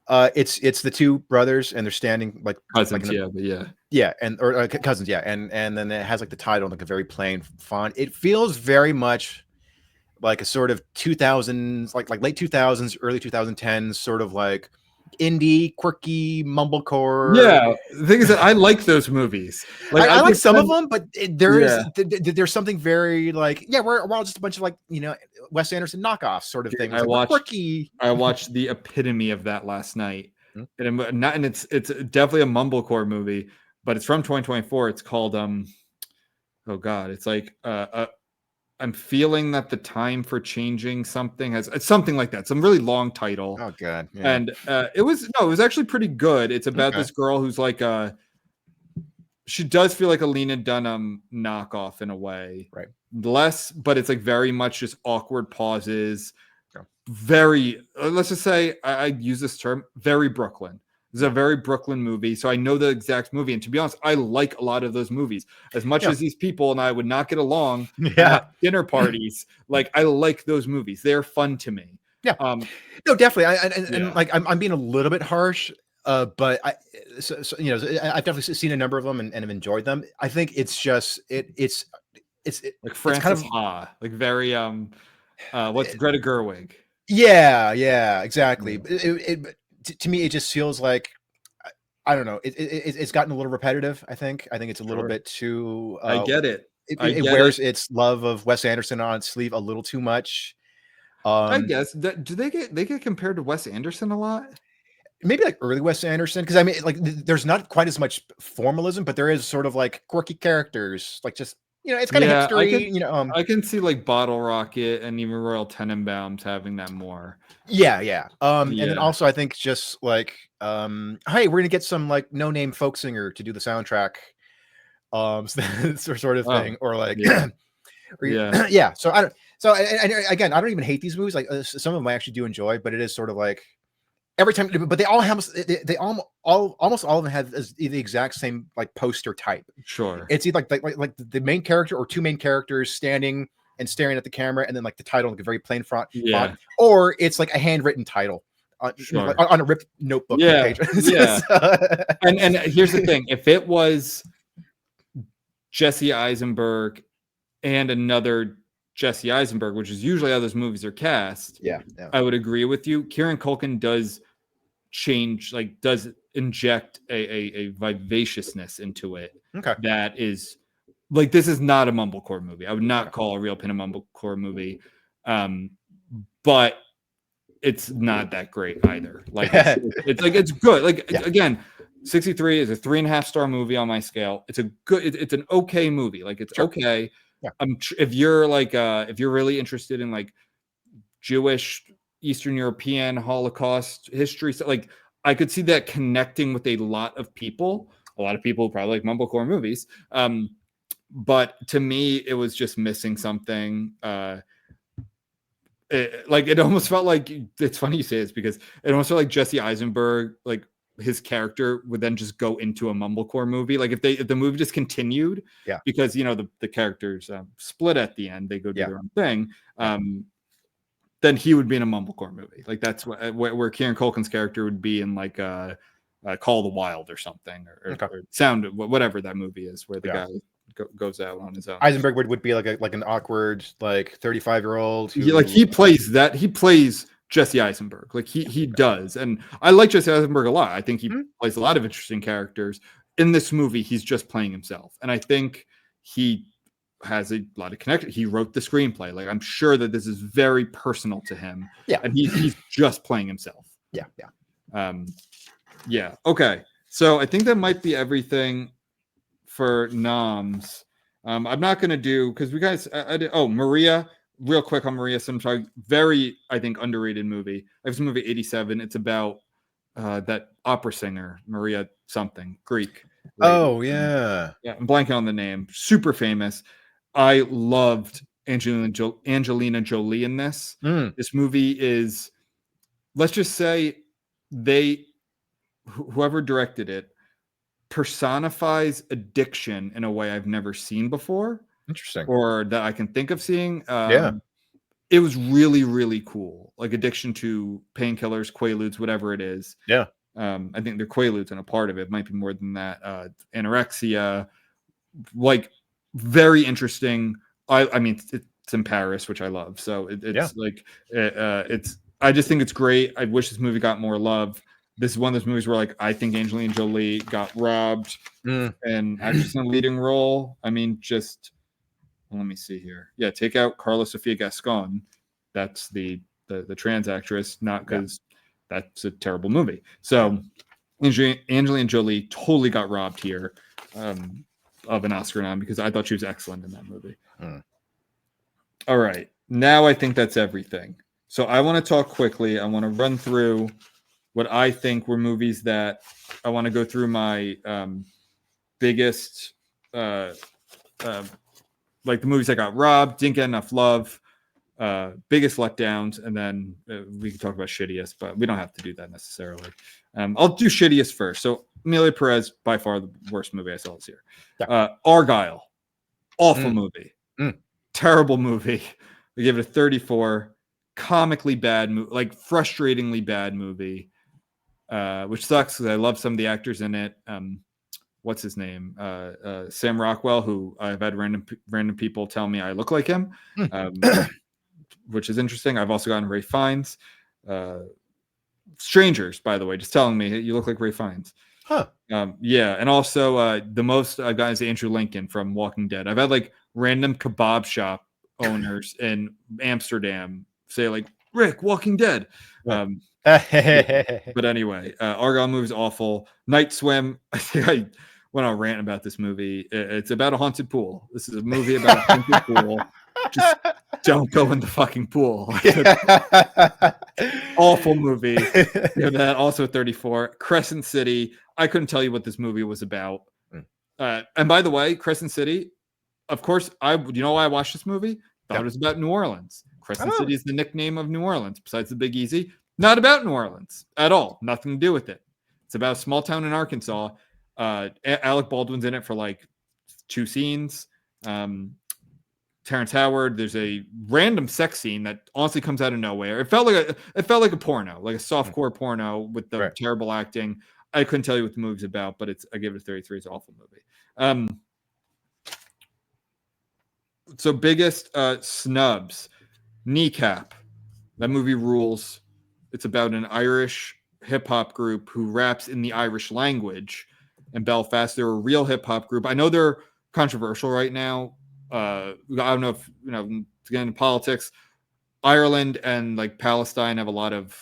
It's the two brothers, and they're standing like cousins, cousins, and then it has like the title in like a very plain font. It feels very much like a sort of 2000s, like late 2000s, early 2010s, sort of like indie, quirky, mumblecore. Yeah, the thing is that I like those movies. Like I like some of them, but there's something very like we're all just a bunch of like Wes Anderson knockoffs sort of thing. I watched the epitome of that last night, and it's definitely a mumblecore movie, but it's from 2024. It's called oh god, it's like I'm feeling that the time for changing something it's something like that. Some really long title. Oh god. Yeah. And it was actually pretty good. It's about this girl who's like she does feel like a Lena Dunham knockoff in a way. Right. Less, but it's like very much just awkward pauses. Yeah. Very, let's just say, I use this term, very Brooklyn. This is a very Brooklyn movie, so I know the exact movie. And to be honest, I like a lot of those movies. As much as these people and I would not get along at dinner parties, like I like those movies. They're fun to me. Yeah. No, definitely. And like I'm being a little bit harsh, but I've definitely seen a number of them and have enjoyed them. I think it's just it's like Francis kind of Ha, like very what's Greta Gerwig? Yeah, exactly. To me, it just feels like I don't know. It's gotten a little repetitive. I think it's a little bit too. I get it. It wears its love of Wes Anderson on its sleeve a little too much. I guess do they get compared to Wes Anderson a lot? Maybe like early Wes Anderson, because I mean, like there's not quite as much formalism, but there is sort of like quirky characters, like just it's kind of hipstery. I can see like Bottle Rocket and even Royal Tenenbaums having that more. Yeah. And then also I think just like hey, we're gonna get some like no-name folk singer to do the soundtrack, sort of thing, or like yeah. So I don't. So and again, I don't even hate these movies. Like some of them I actually do enjoy, but it is sort of like every time. But they all have almost all of them have the exact same like poster type. Sure, it's either like the main character or two main characters standing and staring at the camera, and then like the title, like a very plain font, or it's like a handwritten title on a ripped notebook page. And here's the thing: if it was Jesse Eisenberg and another Jesse Eisenberg, which is usually how those movies are cast, I would agree with you. Kieran Culkin does inject a vivaciousness into it. Okay, that is like, this is not a mumblecore movie. I would not call a Real Pin a mumblecore movie, but it's not that great either. Like it's good. Like again, 63 is a 3.5-star movie on my scale. It's an okay movie. Like it's okay. Yeah. If you're really interested in like Jewish, Eastern European Holocaust history, so like I could see that connecting with a lot of people. A lot of people probably like mumblecore movies. But to me, it was just missing something. It almost felt like, it's funny you say this because it almost felt like Jesse Eisenberg, like his character would then just go into a mumblecore movie. Like if the movie just continued, because the characters split at the end, they go do their own thing. Then he would be in a mumblecore movie. Like that's where Kieran Culkin's character would be in like Call of the Wild or something, or Sound, whatever that movie is, where the guy goes out on his own. Eisenberg would be like an awkward like 35-year-old who... like he plays Jesse Eisenberg. Like he does. And I like Jesse Eisenberg a lot. I think he plays a lot of interesting characters. In this movie, he's just playing himself. And I think he has a lot of connection. He wrote the screenplay. Like I'm sure that this is very personal to him. Yeah. And he's just playing himself. Yeah. Okay. So I think that might be everything for noms. I'm not going to do, because we guys, Maria, real quick on Maria Simchak, very, I think, underrated movie. I have this movie 87. It's about that opera singer, Maria something, Greek. Oh, yeah. Yeah, I'm blanking on the name. Super famous. I loved Angelina Jolie in this. This movie is, let's just say, whoever directed it personifies addiction in a way I've never seen before. Interesting. Or that I can think of seeing. It was really, really cool. Like addiction to painkillers, Quaaludes, whatever it is. Yeah. I think they're Quaaludes and a part of it. Might be more than that. Anorexia, like very interesting. I mean, it's in Paris, which I love. So I just think it's great. I wish this movie got more love. This is one of those movies where, like, I think Angelina Jolie got robbed and actress in a leading role. I mean, let me see here. Yeah, take out Carla Sofia Gascon. That's the trans actress, not because that's a terrible movie. So Angelina Jolie totally got robbed here of an Oscar nom, because I thought she was excellent in that movie. All right. Now I think that's everything. So I want to talk quickly. I want to run through what I think were movies that I want to go through my the biggest like the movies that got robbed, didn't get enough love, biggest letdowns, and then we can talk about shittiest, but we don't have to do that necessarily. I'll do shittiest first. So Emilia Pérez, by far the worst movie I saw this year. Yeah. Argyle, awful movie, terrible movie. We give it a 34. Comically bad movie, like frustratingly bad movie, which sucks because I love some of the actors in it. What's his name? Sam Rockwell, who I've had random people tell me I look like him, which is interesting. I've also gotten Ray Fiennes. Strangers, by the way, just telling me you look like Ray Fiennes. Huh. Yeah, and also the most I've gotten is Andrew Lincoln from Walking Dead. I've had like random kebab shop owners in Amsterdam say like, Rick, Walking Dead. But anyway, Argyle movie's awful. Night Swim, I think I went on a rant about this movie. It's about a haunted pool. This is a movie about a haunted pool. Just don't go in the fucking pool. Awful movie. That also 34. Crescent City. I couldn't tell you what this movie was about. And by the way, Crescent City, of course, you know why I watched this movie? Thought it was about New Orleans. Crescent City is the nickname of New Orleans, besides the Big Easy. Not about New Orleans at all. Nothing to do with it. It's about a small town in Arkansas. Alec Baldwin's in it for like 2 scenes. Terrence Howard. There's a random sex scene that honestly comes out of nowhere. It felt like a porno, like a softcore porno with the terrible acting. I couldn't tell you what the movie's about, but I give it a 33. It's an awful movie. So biggest snubs. Kneecap. That movie rules. It's about an Irish hip-hop group who raps in the Irish language in Belfast. They're a real hip-hop group. I know they're controversial right now. I don't know if, to get into politics, Ireland and like Palestine have a lot of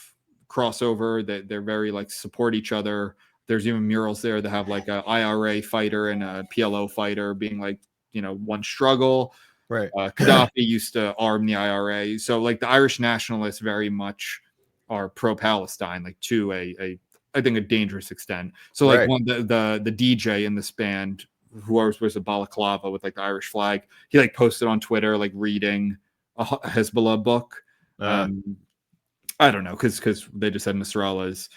crossover. That they're very like support each other. There's even murals there that have like a IRA fighter and a PLO fighter being like, one struggle. Right. Gaddafi used to arm the IRA. So like the Irish nationalists very much are pro-Palestine, like to I think a dangerous extent. So like the DJ in this band, who wears a balaclava with like the Irish flag, he like posted on Twitter like reading a Hezbollah book. I don't know, because they just had Nasrallah's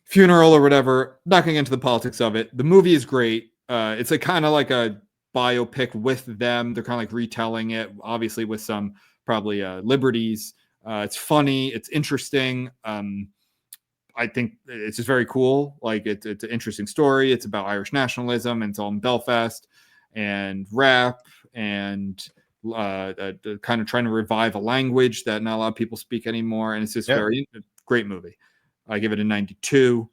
funeral or whatever. Not getting into the politics of it. The movie is great. It's like kind of like a biopic with them. They're kind of like retelling it, obviously with some probably liberties. It's funny. It's interesting. I think it's just very cool. Like it's an interesting story. It's about Irish nationalism, and it's all in Belfast and rap and kind of trying to revive a language that not a lot of people speak anymore. And it's just very great movie. I give it a 92.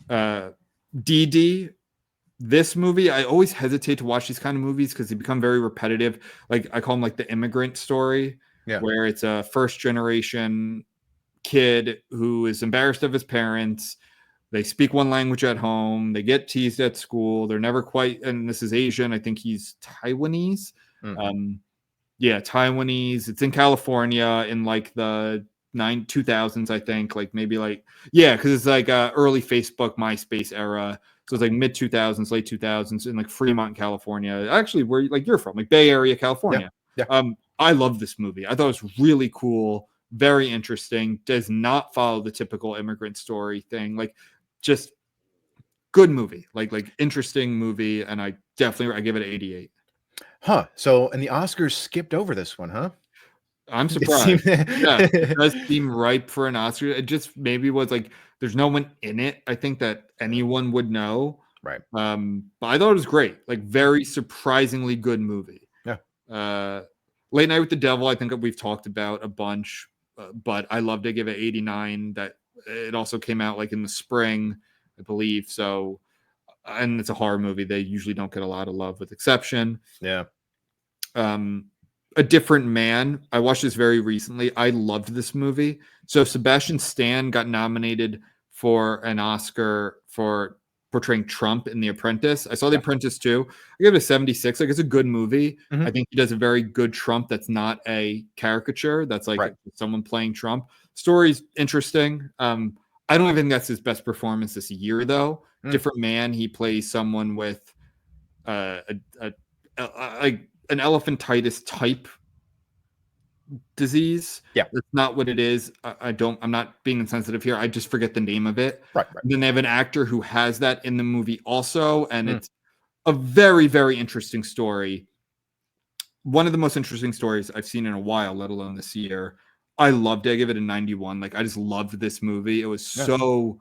DD. This movie, I always hesitate to watch these kind of movies because they become very repetitive. Like I call them like the immigrant story, where it's a first generation kid who is embarrassed of his parents. They speak one language at home. They get teased at school. They're never quite, and this is Asian. I think he's Taiwanese. Taiwanese. It's in California in like the 2000s, I think. Like maybe like, because it's like early Facebook, MySpace era. So it's like mid 2000s, late 2000s in like Fremont, California. Actually, where like you're from, like Bay Area, California. I love this movie. I thought it was really cool, very interesting. Does not follow the typical immigrant story thing. Like, just good movie. Like interesting movie, and I give it an 88. Huh. So, and the Oscars skipped over this one, huh? I'm surprised. It does seem ripe for an Oscar. It just maybe was like there's no one in it, I think, that anyone would know. Right. But I thought it was great. Like very surprisingly good movie. Yeah. Late Night with the Devil, I think we've talked about a bunch, but I loved it. Give it 89. That it also came out like in the spring, I believe. So, and it's a horror movie. They usually don't get a lot of love, with exception. Yeah. A Different Man. I watched this very recently. I loved this movie. So Sebastian Stan got nominated for an Oscar for portraying Trump in The Apprentice. I saw The Apprentice too. I give it a 76. Like it's a good movie. I think he does a very good Trump. That's not a caricature. That's like someone playing Trump. Story's interesting. I don't even think that's his best performance this year, though. Mm. Different Man. He plays someone with like an elephantitis type disease. Yeah. That's not what it is. I'm not being insensitive here. I just forget the name of it. Right. Then they have an actor who has that in the movie also, and Mm. it's a very, very interesting story. One of the most interesting stories I've seen in a while, let alone this year. I loved it. I give it a 91. Like, I just loved this movie. It was so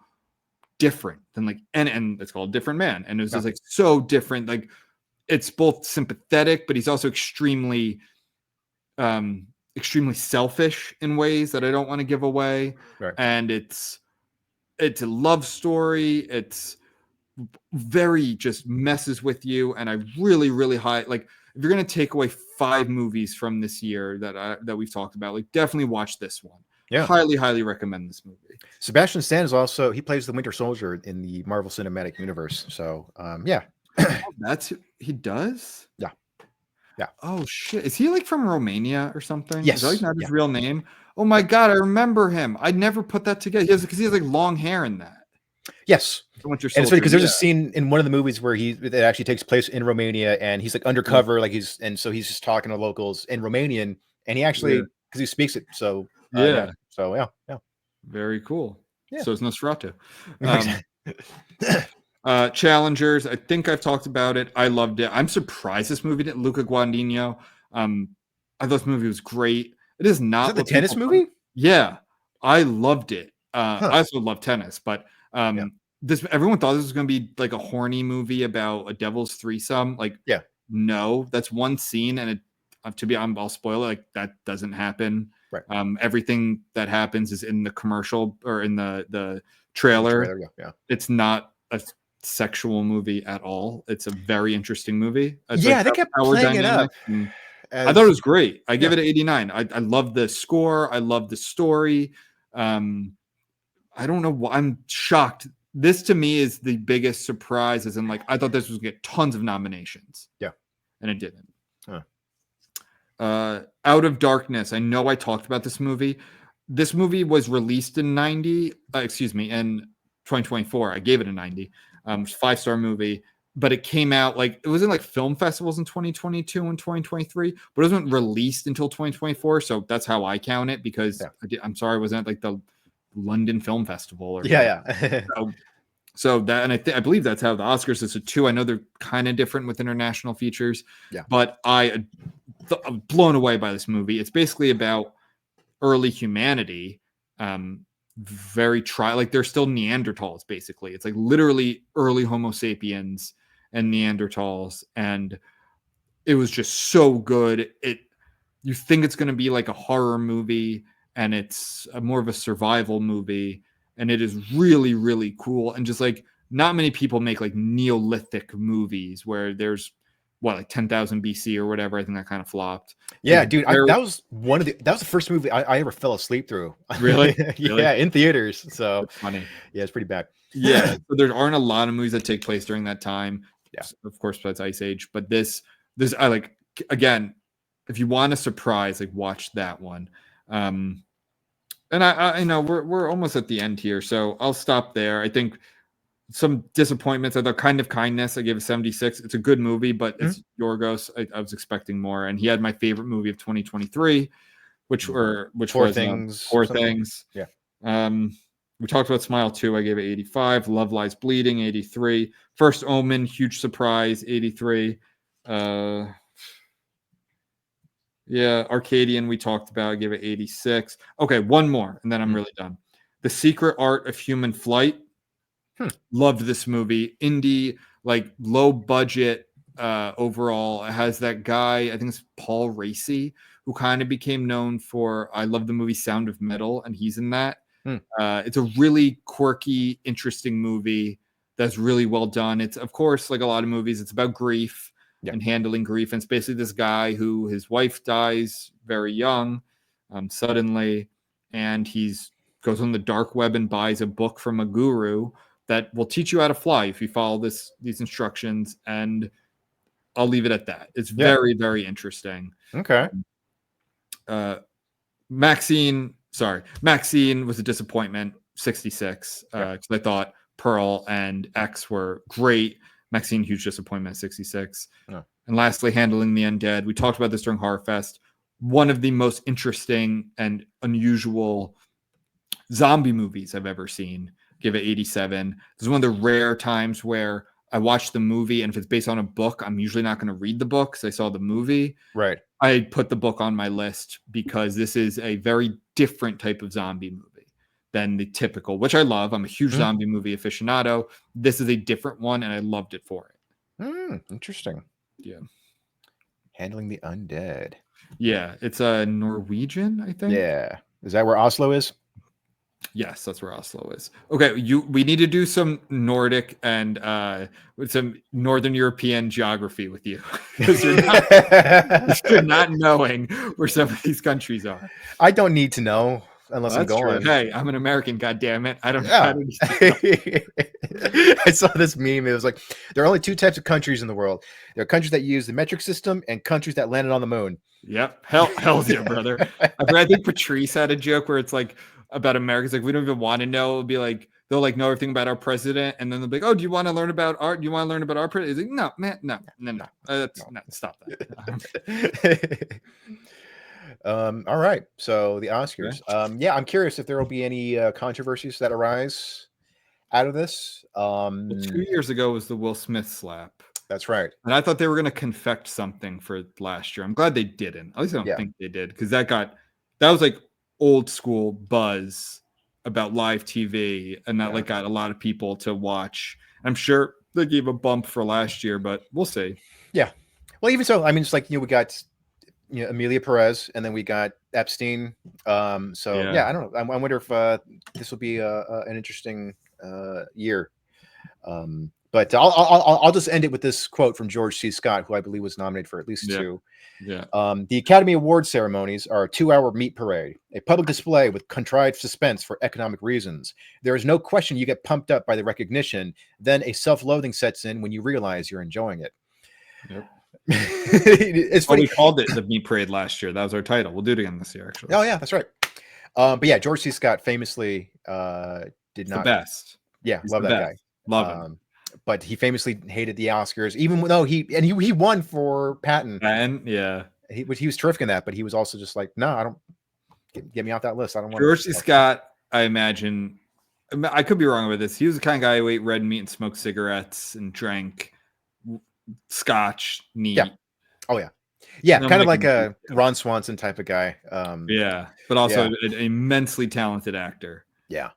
different than like, and it's called Different Man. And it was just like so different. Like, it's both sympathetic, but he's also extremely selfish in ways that I don't want to give away. Right. And it's a love story. It's very just messes with you. And I really, really like, if you're going to take away 5 movies from this year that we've talked about, like, definitely watch this one. Yeah. Highly, highly recommend this movie. Sebastian Stan is also, he plays the Winter Soldier in the Marvel Cinematic Universe. So, yeah. That's he does? Yeah. Yeah. Oh, shit. Is he like from Romania or something? Yes. Is that like not his real name? Oh my God, I remember him. I never put that together. Because he has like long hair in that. Yes. The Winter Soldier, and it's funny because there's a scene in one of the movies where that actually takes place in Romania, and he's like undercover, like so he's just talking to locals in Romanian, and he actually, because he speaks it. So yeah. Very cool. Yeah. So it's Nosferatu. Challengers. I think I've talked about it. I loved it. I'm surprised this movie didn't. Luca Guadagnino. I thought this movie was great. It is not the tennis movie. Yeah, I loved it. I also love tennis, but everyone thought this was going to be like a horny movie about a devil's threesome. Like, no, that's one scene, and I'll spoil it. Like, that doesn't happen. Right. Everything that happens is in the commercial or in the trailer. It's not a sexual movie at all. It's a very interesting movie. It's they kept playing it up. I thought it was great. I give it an 89. I love the score. I love the story. I don't know why I'm shocked. This to me is the biggest surprise, as in, like, I thought this was going to get tons of nominations. Yeah. And it didn't. Out of Darkness. I know I talked about this movie. This movie was released in 2024. I gave it a 90. It's a 5-star movie, but it came out like, it was in like film festivals in 2022 and 2023, but it wasn't released until 2024. So that's how I count it, because I'm sorry, it wasn't like the London Film Festival or so that, and I believe that's how the Oscars is too. I know they're kind of different with international features, but I'm blown away by this movie. It's basically about early humanity, like they're still Neanderthals. Basically, it's like literally early Homo sapiens and Neanderthals, and it was just so good. You think it's going to be like a horror movie, and it's more of a survival movie, and it is really, really cool. And just like, not many people make like Neolithic movies where there's like 10,000 BC or whatever. I think that kind of flopped. Yeah, dude, that was the first movie I ever fell asleep through. Really? Yeah, in theaters. So that's funny. Yeah, it's pretty bad. Yeah, so there aren't a lot of movies that take place during that time. Yeah, of course, that's Ice Age. But this I like, again, if you want a surprise, like, watch that one. And I know we're almost at the end here, so I'll stop there. I think some disappointments. I thought Kind of Kindness, I gave a 76. It's a good movie, but it's Yorgos. I was expecting more, and he had my favorite movie of 2023, which Four was Things. Four Things. Yeah. We talked about Smile 2. I gave it 85. Love Lies Bleeding, 83. First Omen, huge surprise, 83. Yeah, Arcadian we talked about. I gave it 86. Okay, one more, and then I'm really done. The Secret Art of Human Flight. Loved this movie. Indie, like, low budget overall. It has that guy, I think it's Paul Raci, who kind of became known for, I love the movie Sound of Metal, and he's in that. It's a really quirky, interesting movie that's really well done. It's, of course, like a lot of movies, it's about grief and handling grief. And it's basically this guy who, his wife dies very young, suddenly, and he's goes on the dark web and buys a book from a guru that will teach you how to fly if you follow these instructions. And I'll leave it at that. It's very, very interesting. Okay. Maxine was a disappointment. 66 because I thought Pearl and X were great. Maxine, huge disappointment at 66. Oh. And lastly, Handling the Undead. We talked about this during Horror Fest. One of the most interesting and unusual zombie movies I've ever seen. Give it 87. This is one of the rare times where I watch the movie, and if it's based on a book, I'm usually not going to read the book because I saw the movie. Right. I put the book on my list because this is a very different type of zombie movie than the typical, which I love. I'm a huge zombie movie aficionado. This is a different one, and I loved it for it. Interesting. Yeah. Handling the Undead. Yeah, it's a Norwegian, I think. Yeah. Is that where Oslo is? Yes, that's where Oslo is. Okay, we need to do some Nordic and with some Northern European geography with you because you're not knowing where some of these countries are. I don't need to know unless I'm going. True. Hey, I'm an American, goddammit. I don't I saw this meme. It was like, there are only two types of countries in the world. There are countries that use the metric system and countries that landed on the moon. Yep. Hell's yeah, brother. I think Patrice had a joke where it's like about Americans, like we don't even want to know. It'll be like they'll like know everything about our president, and then they'll be like, "Oh, do you want to learn about our president?" He's like, "No, man, no. Stop that." All right. So the Oscars. Yeah, I'm curious if there will be any controversies that arise out of this. Well, 2 years ago was the Will Smith slap. That's right. And I thought they were going to confect something for last year. I'm glad they didn't. At least I don't think they did, because that was like old school buzz about live TV, and that like got a lot of people to watch. I'm sure they gave a bump for last year, but we'll see. Yeah. Well, even so, I mean, it's like, we got Emilia Pérez, and then we got Epstein. I don't know. I wonder if this will be an interesting year. But I'll just end it with this quote from George C. Scott, who I believe was nominated for at least 2. Yeah. The Academy Award ceremonies are a 2-hour meat parade, a public display with contrived suspense for economic reasons. There is no question you get pumped up by the recognition. Then a self-loathing sets in when you realize you're enjoying it. Yep. It's funny. We called it the meat parade last year. That was our title. We'll do it again this year, actually. Oh yeah, that's right. But yeah, George C. Scott famously did not. The best. Yeah, love that guy. Love him. But he famously hated the Oscars, even though he won for Patton. Yeah. He was terrific in that, but he was also just like, no, I don't get me off that list. I don't want George C. Scott, I imagine, I could be wrong with this. He was the kind of guy who ate red meat and smoked cigarettes and drank scotch neat. Yeah. Oh yeah. Yeah, kind of like a Ron Swanson type of guy. But also an immensely talented actor. Yeah.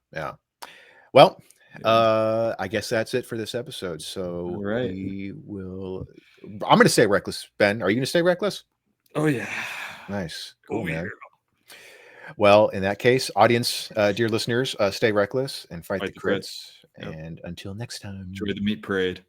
Well, I guess that's it for this episode. So we will. I'm going to stay reckless. Ben, are you going to stay reckless? Oh yeah. Nice. Cool, man. Well, in that case, audience, dear listeners, stay reckless and fight the crits. Yep. And until next time, enjoy the meat parade.